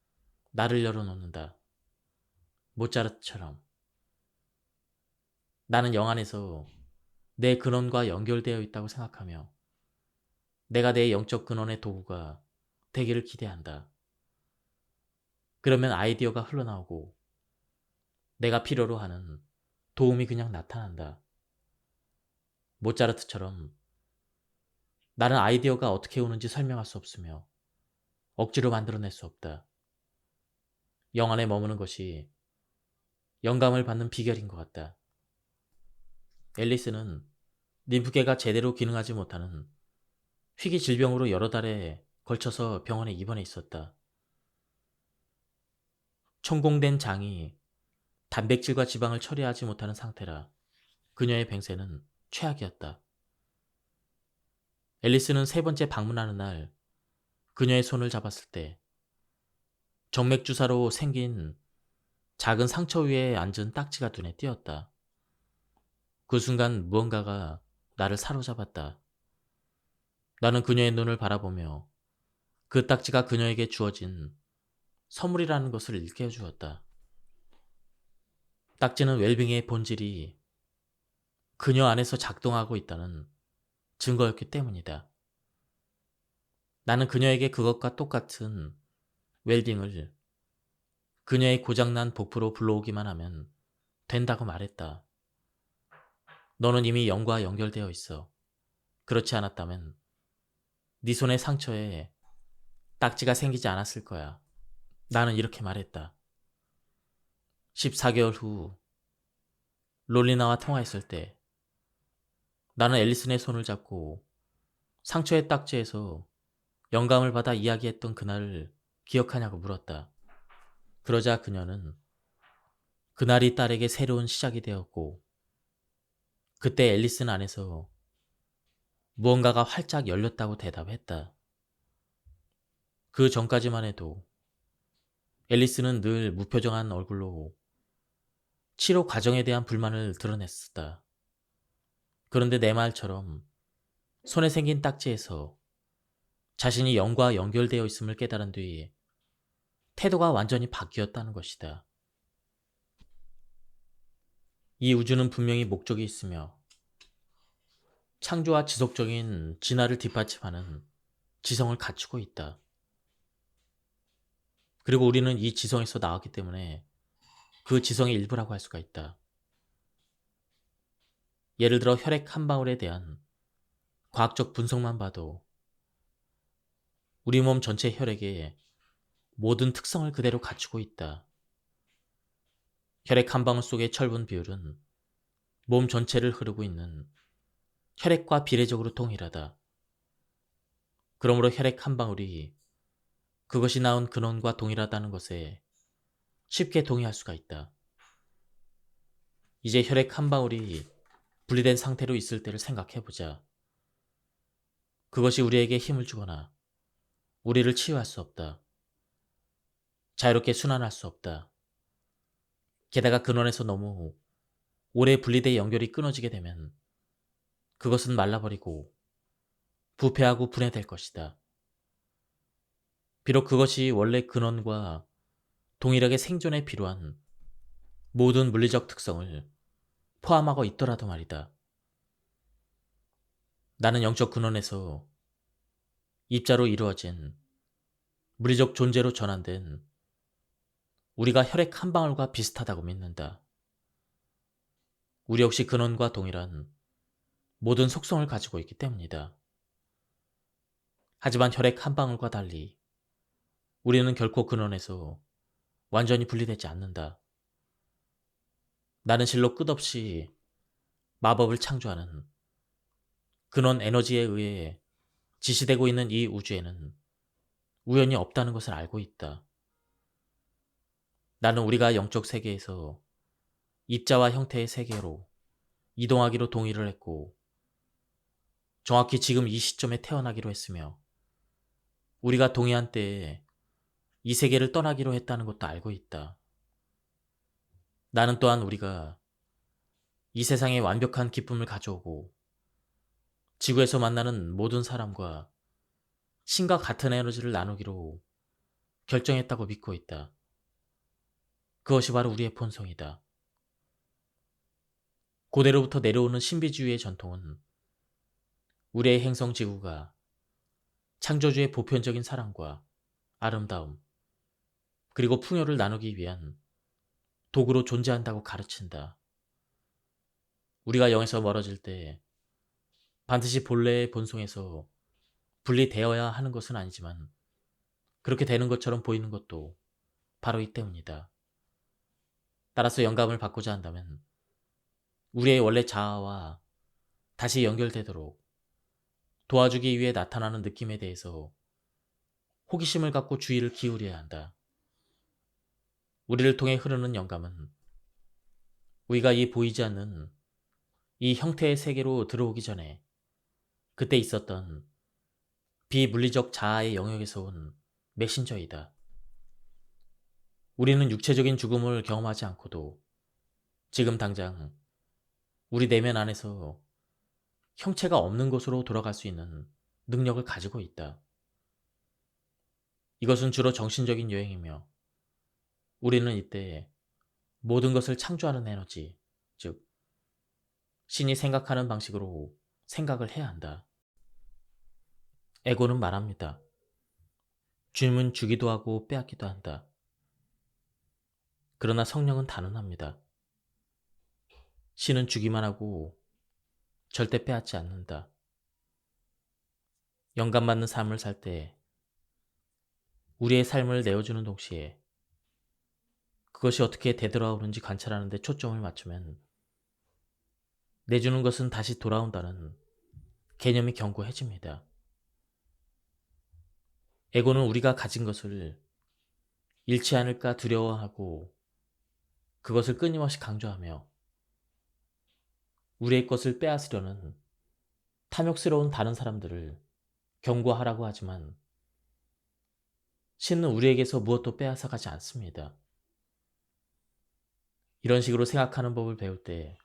나를 열어놓는다. 모차르트처럼. 나는 영 안에서 내 근원과 연결되어 있다고 생각하며 내가 내 영적 근원의 도구가 되기를 기대한다. 그러면 아이디어가 흘러나오고 내가 필요로 하는 도움이 그냥 나타난다. 모차르트처럼 나는 아이디어가 어떻게 오는지 설명할 수 없으며 억지로 만들어낼 수 없다. 영 안에 머무는 것이 영감을 받는 비결인 것 같다. 앨리스는 림프계가 제대로 기능하지 못하는 희귀 질병으로 여러 달에 걸쳐서 병원에 입원해 있었다. 천공된 장이 단백질과 지방을 처리하지 못하는 상태라 그녀의 병세는 최악이었다. 앨리스는 세 번째 방문하는 날 그녀의 손을 잡았을 때 정맥주사로 생긴 작은 상처 위에 앉은 딱지가 눈에 띄었다. 그 순간 무언가가 나를 사로잡았다. 나는 그녀의 눈을 바라보며 그 딱지가 그녀에게 주어진 선물이라는 것을 일깨워 주었다. 딱지는 웰빙의 본질이 그녀 안에서 작동하고 있다는 증거였기 때문이다. 나는 그녀에게 그것과 똑같은 웰빙을 그녀의 고장난 복부로 불러오기만 하면 된다고 말했다. 너는 이미 영과 연결되어 있어. 그렇지 않았다면 네 손의 상처에 딱지가 생기지 않았을 거야. 나는 이렇게 말했다. 14개월 후 롤리나와 통화했을 때 나는 앨리슨의 손을 잡고 상처의 딱지에서 영감을 받아 이야기했던 그날을 기억하냐고 물었다. 그러자 그녀는 그날이 딸에게 새로운 시작이 되었고 그때 앨리슨 안에서 무언가가 활짝 열렸다고 대답했다. 그 전까지만 해도 앨리스는 늘 무표정한 얼굴로 치료 과정에 대한 불만을 드러냈었다. 그런데 내 말처럼 손에 생긴 딱지에서 자신이 영과 연결되어 있음을 깨달은 뒤 태도가 완전히 바뀌었다는 것이다. 이 우주는 분명히 목적이 있으며 창조와 지속적인 진화를 뒷받침하는 지성을 갖추고 있다. 그리고 우리는 이 지성에서 나왔기 때문에 그 지성의 일부라고 할 수가 있다. 예를 들어 혈액 한 방울에 대한 과학적 분석만 봐도 우리 몸 전체 혈액의 모든 특성을 그대로 갖추고 있다. 혈액 한 방울 속의 철분 비율은 몸 전체를 흐르고 있는 혈액과 비례적으로 동일하다. 그러므로 혈액 한 방울이 그것이 나온 근원과 동일하다는 것에 쉽게 동의할 수가 있다. 이제 혈액 한 방울이 분리된 상태로 있을 때를 생각해보자. 그것이 우리에게 힘을 주거나 우리를 치유할 수 없다. 자유롭게 순환할 수 없다. 게다가 근원에서 너무 오래 분리돼 연결이 끊어지게 되면 그것은 말라버리고 부패하고 분해될 것이다. 비록 그것이 원래 근원과 동일하게 생존에 필요한 모든 물리적 특성을 포함하고 있더라도 말이다. 나는 영적 근원에서 입자로 이루어진 물리적 존재로 전환된 우리가 혈액 한 방울과 비슷하다고 믿는다. 우리 역시 근원과 동일한 모든 속성을 가지고 있기 때문이다. 하지만 혈액 한 방울과 달리 우리는 결코 근원에서 완전히 분리되지 않는다. 나는 실로 끝없이 마법을 창조하는 근원 에너지에 의해 지시되고 있는 이 우주에는 우연이 없다는 것을 알고 있다. 나는 우리가 영적 세계에서 입자와 형태의 세계로 이동하기로 동의를 했고 정확히 지금 이 시점에 태어나기로 했으며 우리가 동의한 때에 이 세계를 떠나기로 했다는 것도 알고 있다. 나는 또한 우리가 이 세상에 완벽한 기쁨을 가져오고 지구에서 만나는 모든 사람과 신과 같은 에너지를 나누기로 결정했다고 믿고 있다. 그것이 바로 우리의 본성이다. 고대로부터 내려오는 신비주의의 전통은 우리의 행성 지구가 창조주의 보편적인 사랑과 아름다움, 그리고 풍요를 나누기 위한 도구로 존재한다고 가르친다. 우리가 영에서 멀어질 때 반드시 본래의 본성에서 분리되어야 하는 것은 아니지만 그렇게 되는 것처럼 보이는 것도 바로 이 때문이다. 따라서 영감을 받고자 한다면 우리의 원래 자아와 다시 연결되도록 도와주기 위해 나타나는 느낌에 대해서 호기심을 갖고 주의를 기울여야 한다. 우리를 통해 흐르는 영감은 우리가 이 보이지 않는 이 형태의 세계로 들어오기 전에 그때 있었던 비물리적 자아의 영역에서 온 메신저이다. 우리는 육체적인 죽음을 경험하지 않고도 지금 당장 우리 내면 안에서 형체가 없는 곳으로 돌아갈 수 있는 능력을 가지고 있다. 이것은 주로 정신적인 여행이며 우리는 이때 모든 것을 창조하는 에너지, 즉 신이 생각하는 방식으로 생각을 해야 한다. 에고는 말합니다. 주님은 주기도 하고 빼앗기도 한다. 그러나 성령은 단언합니다. 신은 주기만 하고 절대 빼앗지 않는다. 영감받는 삶을 살 때 우리의 삶을 내어주는 동시에 그것이 어떻게 되돌아오는지 관찰하는 데 초점을 맞추면 내주는 것은 다시 돌아온다는 개념이 견고해집니다. 에고는 우리가 가진 것을 잃지 않을까 두려워하고 그것을 끊임없이 강조하며 우리의 것을 빼앗으려는 탐욕스러운 다른 사람들을 경고하라고 하지만 신은 우리에게서 무엇도 빼앗아가지 않습니다. 이런 식으로 생각하는 법을 배울 때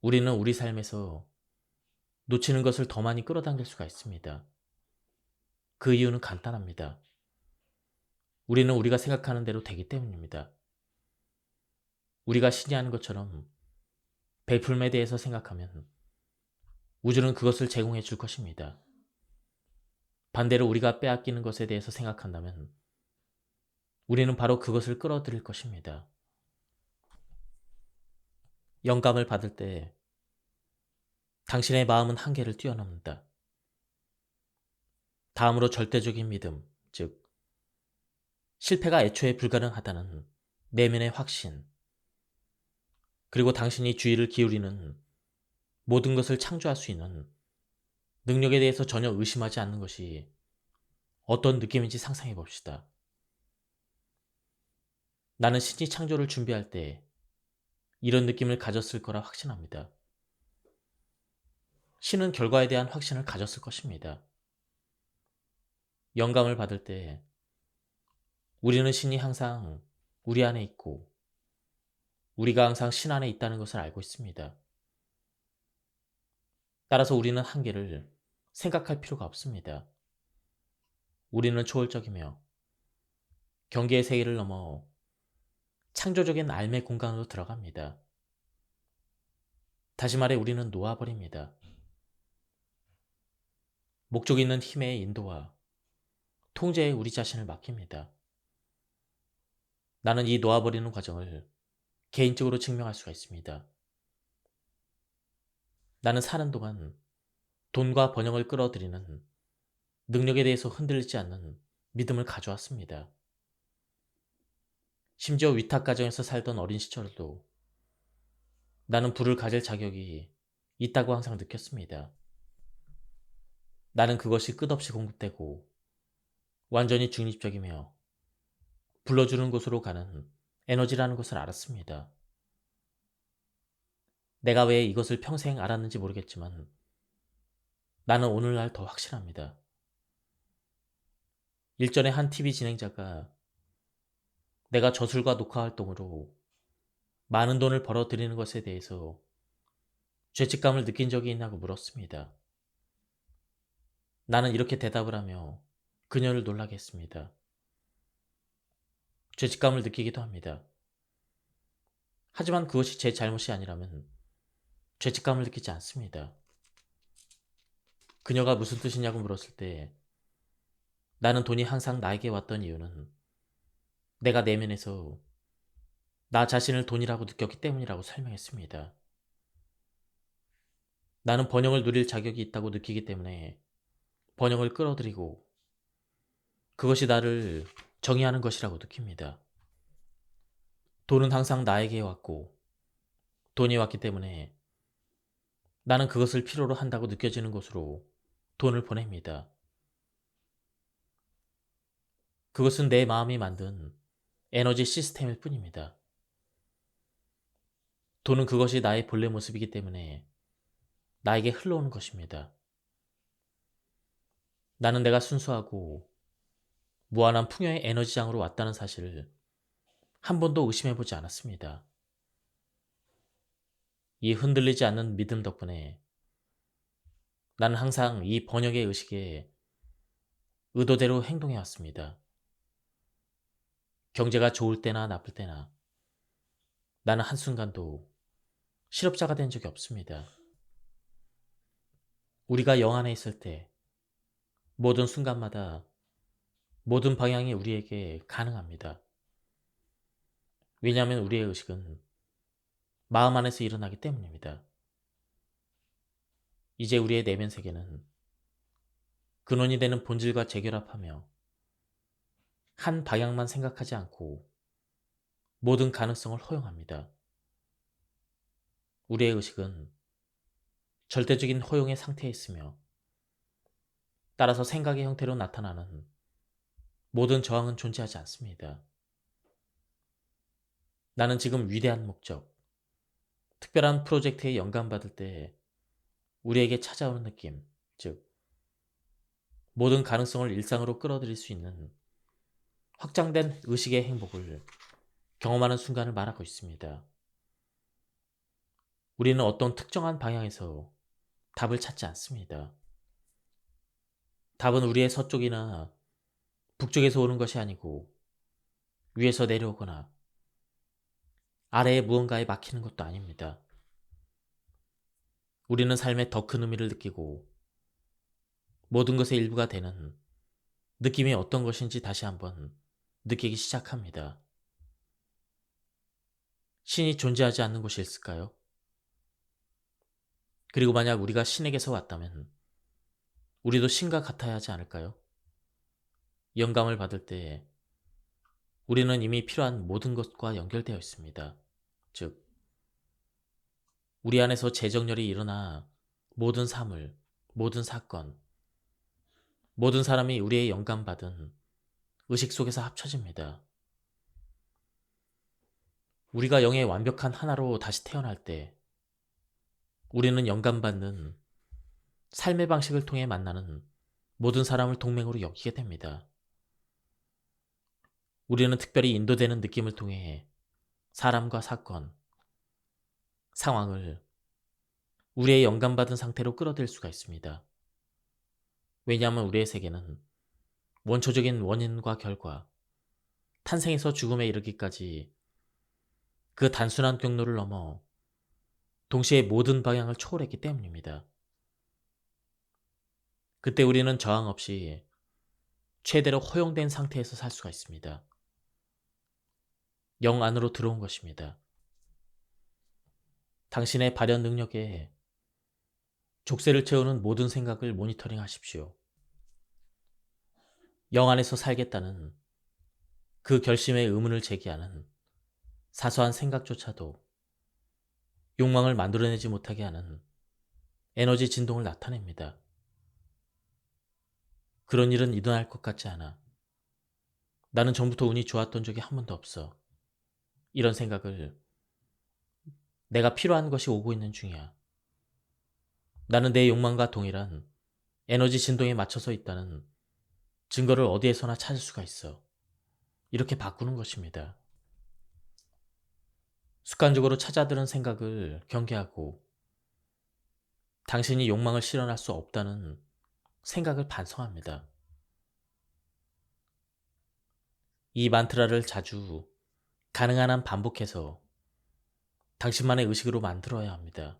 우리는 우리 삶에서 놓치는 것을 더 많이 끌어당길 수가 있습니다. 그 이유는 간단합니다. 우리는 우리가 생각하는 대로 되기 때문입니다. 우리가 신이 하는 것처럼 베풀음에 대해서 생각하면 우주는 그것을 제공해 줄 것입니다. 반대로 우리가 빼앗기는 것에 대해서 생각한다면 우리는 바로 그것을 끌어들일 것입니다. 영감을 받을 때 당신의 마음은 한계를 뛰어넘는다. 다음으로 절대적인 믿음, 즉 실패가 애초에 불가능하다는 내면의 확신, 그리고 당신이 주의를 기울이는 모든 것을 창조할 수 있는 능력에 대해서 전혀 의심하지 않는 것이 어떤 느낌인지 상상해 봅시다. 나는 신이 창조를 준비할 때 이런 느낌을 가졌을 거라 확신합니다. 신은 결과에 대한 확신을 가졌을 것입니다. 영감을 받을 때 우리는 신이 항상 우리 안에 있고 우리가 항상 신 안에 있다는 것을 알고 있습니다. 따라서 우리는 한계를 생각할 필요가 없습니다. 우리는 초월적이며 경계의 세계를 넘어 창조적인 삶의 공간으로 들어갑니다. 다시 말해 우리는 놓아버립니다. 목적 있는 힘의 인도와 통제에 우리 자신을 맡깁니다. 나는 이 놓아버리는 과정을 개인적으로 증명할 수가 있습니다. 나는 사는 동안 돈과 번영을 끌어들이는 능력에 대해서 흔들리지 않는 믿음을 가져왔습니다. 심지어 위탁 가정에서 살던 어린 시절도 나는 부를 가질 자격이 있다고 항상 느꼈습니다. 나는 그것이 끝없이 공급되고 완전히 중립적이며 불러주는 곳으로 가는 에너지라는 것을 알았습니다. 내가 왜 이것을 평생 알았는지 모르겠지만 나는 오늘날 더 확실합니다. 일전에 한 TV 진행자가 내가 저술과 녹화 활동으로 많은 돈을 벌어들이는 것에 대해서 죄책감을 느낀 적이 있냐고 물었습니다. 나는 이렇게 대답을 하며 그녀를 놀라게 했습니다. 죄책감을 느끼기도 합니다. 하지만 그것이 제 잘못이 아니라면 죄책감을 느끼지 않습니다. 그녀가 무슨 뜻이냐고 물었을 때 나는 돈이 항상 나에게 왔던 이유는 내가 내면에서 나 자신을 돈이라고 느꼈기 때문이라고 설명했습니다. 나는 번영을 누릴 자격이 있다고 느끼기 때문에 번영을 끌어들이고 그것이 나를 정의하는 것이라고 느낍니다. 돈은 항상 나에게 왔고 돈이 왔기 때문에 나는 그것을 필요로 한다고 느껴지는 곳으로 돈을 보냅니다. 그것은 내 마음이 만든 에너지 시스템일 뿐입니다. 돈은 그것이 나의 본래 모습이기 때문에 나에게 흘러오는 것입니다. 나는 내가 순수하고 무한한 풍요의 에너지장으로 왔다는 사실을 한 번도 의심해보지 않았습니다. 이 흔들리지 않는 믿음 덕분에 나는 항상 이 번역의 의식에 의도대로 행동해왔습니다. 경제가 좋을 때나 나쁠 때나 나는 한순간도 실업자가 된 적이 없습니다. 우리가 영 안에 있을 때 모든 순간마다 모든 방향이 우리에게 가능합니다. 왜냐하면 우리의 의식은 마음 안에서 일어나기 때문입니다. 이제 우리의 내면 세계는 근원이 되는 본질과 재결합하며 한 방향만 생각하지 않고 모든 가능성을 허용합니다. 우리의 의식은 절대적인 허용의 상태에 있으며 따라서 생각의 형태로 나타나는 모든 저항은 존재하지 않습니다. 나는 지금 위대한 목적, 특별한 프로젝트에 영감받을 때 우리에게 찾아오는 느낌, 즉 모든 가능성을 일상으로 끌어들일 수 있는 확장된 의식의 행복을 경험하는 순간을 말하고 있습니다. 우리는 어떤 특정한 방향에서 답을 찾지 않습니다. 답은 우리의 서쪽이나 북쪽에서 오는 것이 아니고 위에서 내려오거나 아래에 무언가에 막히는 것도 아닙니다. 우리는 삶의 더 큰 의미를 느끼고 모든 것의 일부가 되는 느낌이 어떤 것인지 다시 한번 느끼기 시작합니다. 신이 존재하지 않는 곳이 있을까요? 그리고 만약 우리가 신에게서 왔다면 우리도 신과 같아야 하지 않을까요? 영감을 받을 때 우리는 이미 필요한 모든 것과 연결되어 있습니다. 즉, 우리 안에서 재정렬이 일어나 모든 사물, 모든 사건, 모든 사람이 우리의 영감받은 의식 속에서 합쳐집니다. 우리가 영의 완벽한 하나로 다시 태어날 때 우리는 영감받는 삶의 방식을 통해 만나는 모든 사람을 동맹으로 여기게 됩니다. 우리는 특별히 인도되는 느낌을 통해 사람과 사건, 상황을 우리의 영감받은 상태로 끌어들일 수가 있습니다. 왜냐하면 우리의 세계는 원초적인 원인과 결과, 탄생에서 죽음에 이르기까지 그 단순한 경로를 넘어 동시에 모든 방향을 초월했기 때문입니다. 그때 우리는 저항 없이 최대로 허용된 상태에서 살 수가 있습니다. 영 안으로 들어온 것입니다. 당신의 발현 능력에 족쇄를 채우는 모든 생각을 모니터링 하십시오. 영 안에서 살겠다는 그 결심의 의문을 제기하는 사소한 생각조차도 욕망을 만들어내지 못하게 하는 에너지 진동을 나타냅니다. 그런 일은 일어날 것 같지 않아. 나는 전부터 운이 좋았던 적이 한 번도 없어. 이런 생각을 내가 필요한 것이 오고 있는 중이야. 나는 내 욕망과 동일한 에너지 진동에 맞춰서 있다는 증거를 어디에서나 찾을 수가 있어. 이렇게 바꾸는 것입니다. 습관적으로 찾아드는 생각을 경계하고 당신이 욕망을 실현할 수 없다는 생각을 반성합니다. 이 만트라를 자주 가능한 한 반복해서 당신만의 의식으로 만들어야 합니다.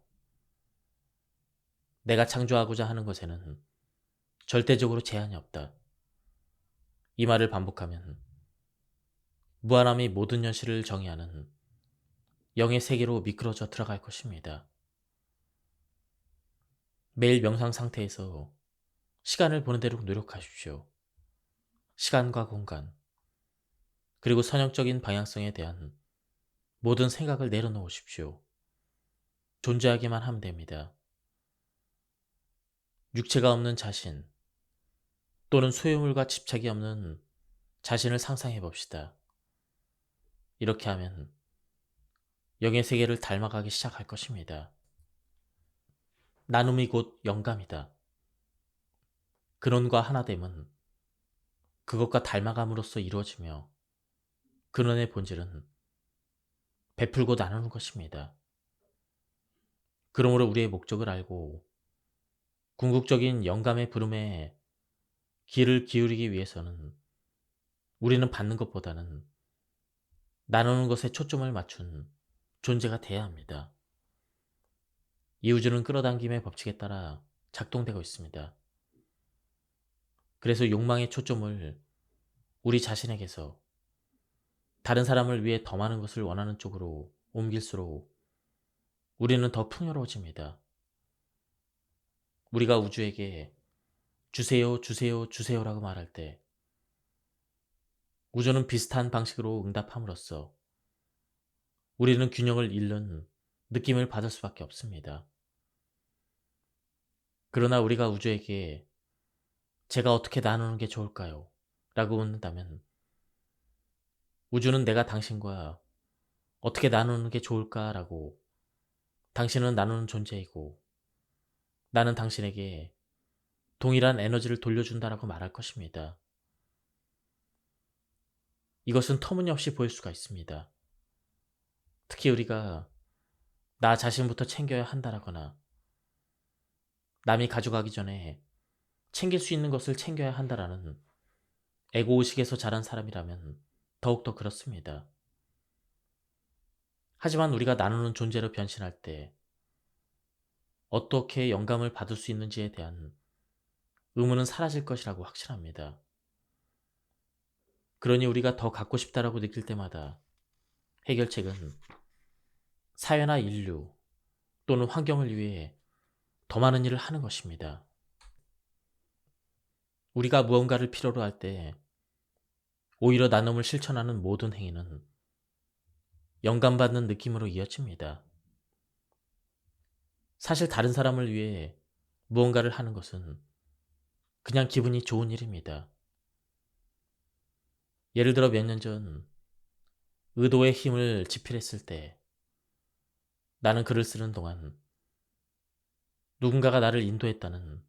내가 창조하고자 하는 것에는 절대적으로 제한이 없다. 이 말을 반복하면 무한함이 모든 현실을 정의하는 영의 세계로 미끄러져 들어갈 것입니다. 매일 명상 상태에서 시간을 보내도록 노력하십시오. 시간과 공간, 그리고 선형적인 방향성에 대한 모든 생각을 내려놓으십시오. 존재하기만 하면 됩니다. 육체가 없는 자신, 또는 소유물과 집착이 없는 자신을 상상해 봅시다. 이렇게 하면 영의 세계를 닮아가기 시작할 것입니다. 나눔이 곧 영감이다. 근원과 하나됨은 그것과 닮아감으로써 이루어지며 근원의 본질은 베풀고 나누는 것입니다. 그러므로 우리의 목적을 알고 궁극적인 영감의 부름에 귀를 기울이기 위해서는 우리는 받는 것보다는 나누는 것에 초점을 맞춘 존재가 돼야 합니다. 이 우주는 끌어당김의 법칙에 따라 작동되고 있습니다. 그래서 욕망의 초점을 우리 자신에게서 다른 사람을 위해 더 많은 것을 원하는 쪽으로 옮길수록 우리는 더 풍요로워집니다. 우리가 우주에게 주세요, 주세요, 주세요라고 말할 때 우주는 비슷한 방식으로 응답함으로써 우리는 균형을 잃는 느낌을 받을 수밖에 없습니다. 그러나 우리가 우주에게 제가 어떻게 나누는 게 좋을까요? 라고 묻는다면 우주는 내가 당신과 어떻게 나누는 게 좋을까라고 당신은 나누는 존재이고 나는 당신에게 동일한 에너지를 돌려준다라고 말할 것입니다. 이것은 터무니없이 보일 수가 있습니다. 특히 우리가 나 자신부터 챙겨야 한다라거나 남이 가져가기 전에 챙길 수 있는 것을 챙겨야 한다라는 에고의식에서 자란 사람이라면 더욱더 그렇습니다. 하지만 우리가 나누는 존재로 변신할 때 어떻게 영감을 받을 수 있는지에 대한 의문은 사라질 것이라고 확신합니다. 그러니 우리가 더 갖고 싶다라고 느낄 때마다 해결책은 사회나 인류 또는 환경을 위해 더 많은 일을 하는 것입니다. 우리가 무언가를 필요로 할 때 오히려 나눔을 실천하는 모든 행위는 영감받는 느낌으로 이어집니다. 사실 다른 사람을 위해 무언가를 하는 것은 그냥 기분이 좋은 일입니다. 예를 들어 몇 년 전 의도의 힘을 집필했을 때 나는 글을 쓰는 동안 누군가가 나를 인도했다는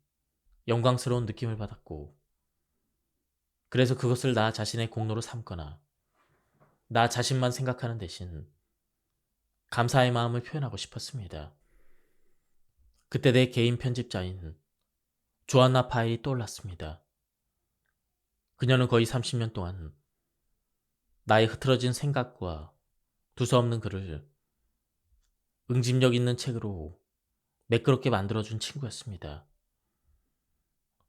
영광스러운 느낌을 받았고 그래서 그것을 나 자신의 공로로 삼거나 나 자신만 생각하는 대신 감사의 마음을 표현하고 싶었습니다. 그때 내 개인 편집자인 조안나 파일이 떠올랐습니다. 그녀는 거의 30년 동안 나의 흐트러진 생각과 두서없는 글을 응집력 있는 책으로 매끄럽게 만들어준 친구였습니다.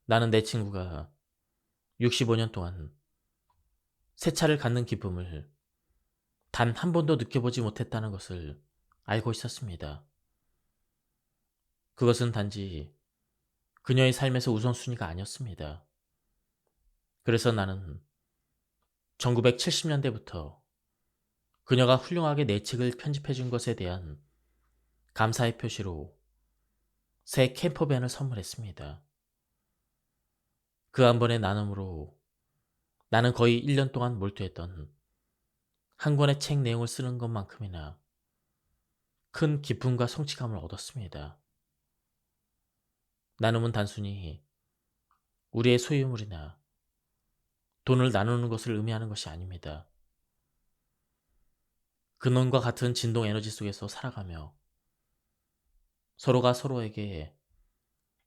나는 내 친구가 65년 동안 새 차를 갖는 기쁨을 단 한 번도 느껴보지 못했다는 것을 알고 있었습니다. 그것은 단지 그녀의 삶에서 우선순위가 아니었습니다. 그래서 나는 1970년대부터 그녀가 훌륭하게 내 책을 편집해 준 것에 대한 감사의 표시로 새 캠퍼밴을 선물했습니다. 그 한 번의 나눔으로 나는 거의 1년 동안 몰두했던 한 권의 책 내용을 쓰는 것만큼이나 큰 기쁨과 성취감을 얻었습니다. 나눔은 단순히 우리의 소유물이나 돈을 나누는 것을 의미하는 것이 아닙니다. 근원과 같은 진동 에너지 속에서 살아가며 서로가 서로에게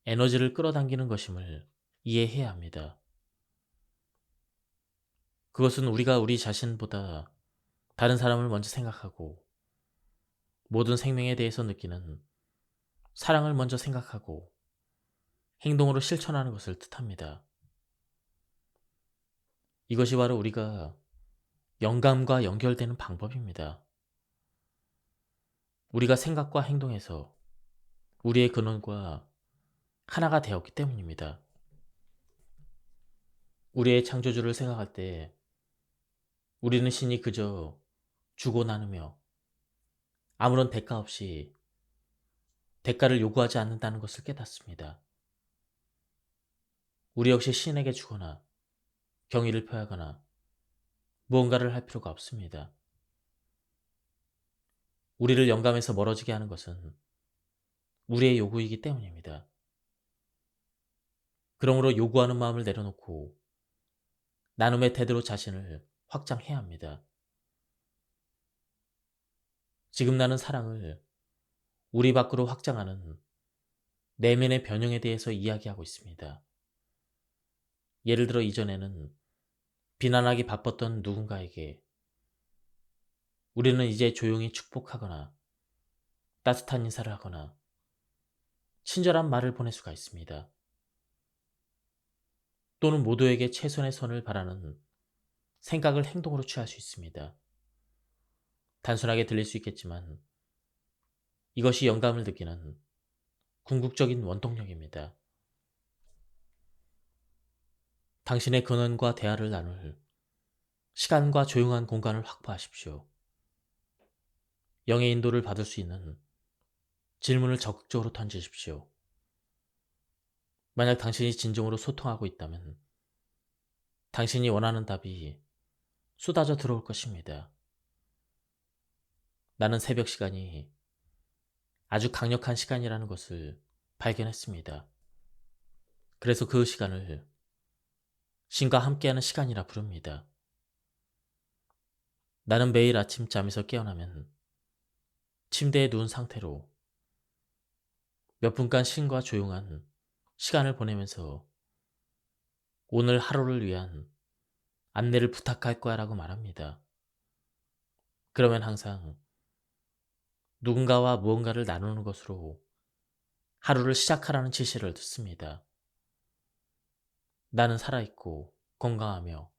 에너지를 끌어당기는 것임을 이해해야 합니다. 그것은 우리가 우리 자신보다 다른 사람을 먼저 생각하고 모든 생명에 대해서 느끼는 사랑을 먼저 생각하고 행동으로 실천하는 것을 뜻합니다. 이것이 바로 우리가 영감과 연결되는 방법입니다. 우리가 생각과 행동에서 우리의 근원과 하나가 되었기 때문입니다. 우리의 창조주를 생각할 때 우리는 신이 그저 주고 나누며 아무런 대가 없이 대가를 요구하지 않는다는 것을 깨닫습니다. 우리 역시 신에게 주거나 경의를 표하거나 무언가를 할 필요가 없습니다. 우리를 영감에서 멀어지게 하는 것은 우리의 요구이기 때문입니다. 그러므로 요구하는 마음을 내려놓고 나눔의 태도로 자신을 확장해야 합니다. 지금 나는 사랑을 우리 밖으로 확장하는 내면의 변형에 대해서 이야기하고 있습니다. 예를 들어 이전에는 비난하기 바빴던 누군가에게 우리는 이제 조용히 축복하거나 따뜻한 인사를 하거나 친절한 말을 보낼 수가 있습니다. 또는 모두에게 최선의 선을 바라는 생각을 행동으로 취할 수 있습니다. 단순하게 들릴 수 있겠지만 이것이 영감을 느끼는 궁극적인 원동력입니다. 당신의 근원과 대화를 나눌 시간과 조용한 공간을 확보하십시오. 영의 인도를 받을 수 있는 질문을 적극적으로 던지십시오. 만약 당신이 진정으로 소통하고 있다면 당신이 원하는 답이 쏟아져 들어올 것입니다. 나는 새벽 시간이 아주 강력한 시간이라는 것을 발견했습니다. 그래서 그 시간을 신과 함께하는 시간이라 부릅니다. 나는 매일 아침 잠에서 깨어나면 침대에 누운 상태로 몇 분간 신과 조용한 시간을 보내면서 오늘 하루를 위한 안내를 부탁할 거야 라고 말합니다. 그러면 항상 누군가와 무언가를 나누는 것으로 하루를 시작하라는 지시를 듣습니다. 나는 살아있고 건강하며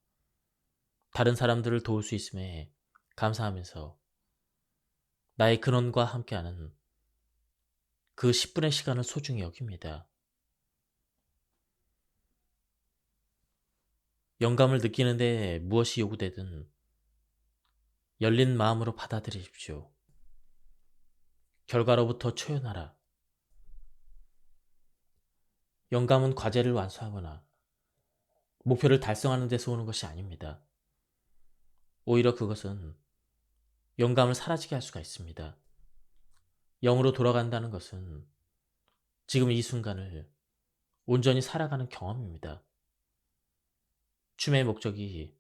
다른 사람들을 도울 수 있음에 감사하면서 나의 근원과 함께하는 그 10분의 시간을 소중히 여깁니다. 영감을 느끼는데 무엇이 요구되든 열린 마음으로 받아들이십시오. 결과로부터 초연하라. 영감은 과제를 완수하거나 목표를 달성하는 데서 오는 것이 아닙니다. 오히려 그것은 영감을 사라지게 할 수가 있습니다. 영으로 돌아간다는 것은 지금 이 순간을 온전히 살아가는 경험입니다. 춤의 목적이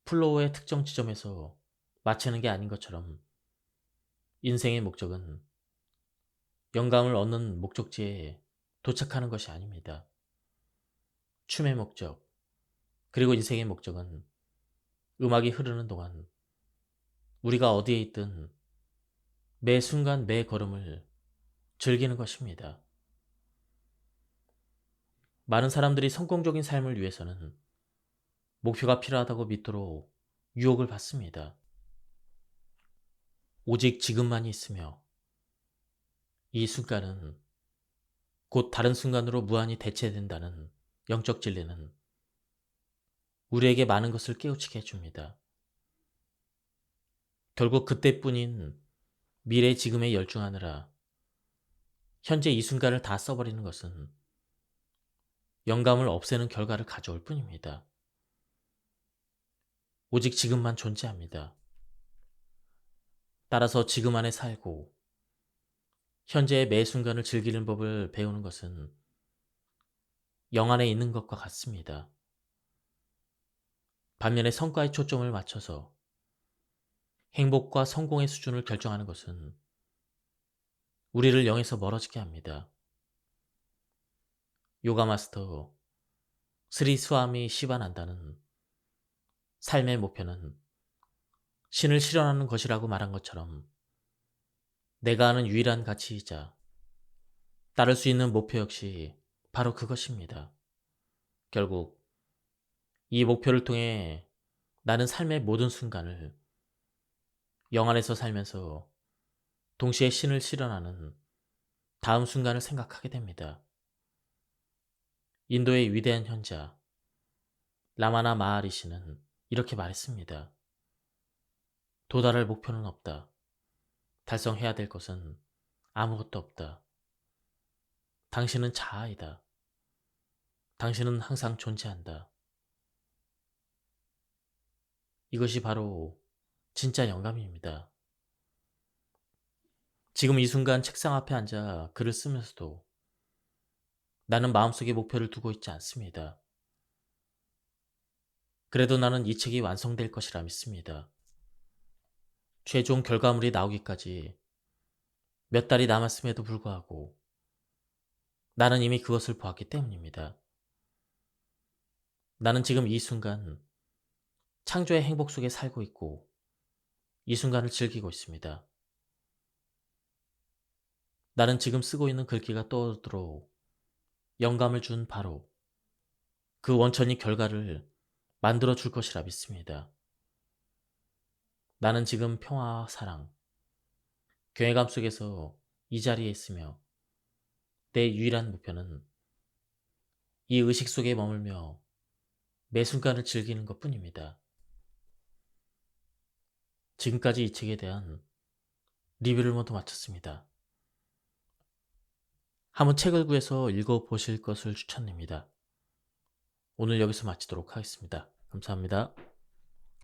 플로어의 특정 지점에서 마치는 게 아닌 것처럼 인생의 목적은 영감을 얻는 목적지에 도착하는 것이 아닙니다. 춤의 목적, 그리고 인생의 목적은 음악이 흐르는 동안 우리가 어디에 있든 매 순간 매 걸음을 즐기는 것입니다. 많은 사람들이 성공적인 삶을 위해서는 목표가 필요하다고 믿도록 유혹을 받습니다. 오직 지금만이 있으며 이 순간은 곧 다른 순간으로 무한히 대체된다는 영적 진리는 우리에게 많은 것을 깨우치게 해줍니다. 결국 그때뿐인 미래 지금에 열중하느라 현재 이 순간을 다 써버리는 것은 영감을 없애는 결과를 가져올 뿐입니다. 오직 지금만 존재합니다. 따라서 지금 안에 살고 현재의 매 순간을 즐기는 법을 배우는 것은 영 안에 있는 것과 같습니다. 반면에 성과에 초점을 맞춰서 행복과 성공의 수준을 결정하는 것은 우리를 영에서 멀어지게 합니다. 요가 마스터 스리 스와미 시바난다는 삶의 목표는 신을 실현하는 것이라고 말한 것처럼 내가 아는 유일한 가치이자 따를 수 있는 목표 역시 바로 그것입니다. 결국 이 목표를 통해 나는 삶의 모든 순간을 영 안에서 살면서 동시에 신을 실현하는 다음 순간을 생각하게 됩니다. 인도의 위대한 현자 라마나 마하리시는 이렇게 말했습니다. 도달할 목표는 없다. 달성해야 될 것은 아무것도 없다. 당신은 자아이다. 당신은 항상 존재한다. 이것이 바로 진짜 영감입니다. 지금 이 순간 책상 앞에 앉아 글을 쓰면서도 나는 마음속에 목표를 두고 있지 않습니다. 그래도 나는 이 책이 완성될 것이라 믿습니다. 최종 결과물이 나오기까지 몇 달이 남았음에도 불구하고 나는 이미 그것을 보았기 때문입니다. 나는 지금 이 순간 창조의 행복 속에 살고 있고 이 순간을 즐기고 있습니다. 나는 지금 쓰고 있는 글귀가 떠오르도록 영감을 준 바로 그 원천이 결과를 만들어 줄 것이라 믿습니다. 나는 지금 평화와 사랑, 경외감 속에서 이 자리에 있으며 내 유일한 목표는 이 의식 속에 머물며 매 순간을 즐기는 것뿐입니다. 지금까지 이 책에 대한 리뷰를 모두 마쳤습니다. 한번 책을 구해서 읽어보실 것을 추천드립니다. 오늘 여기서 마치도록 하겠습니다. 감사합니다.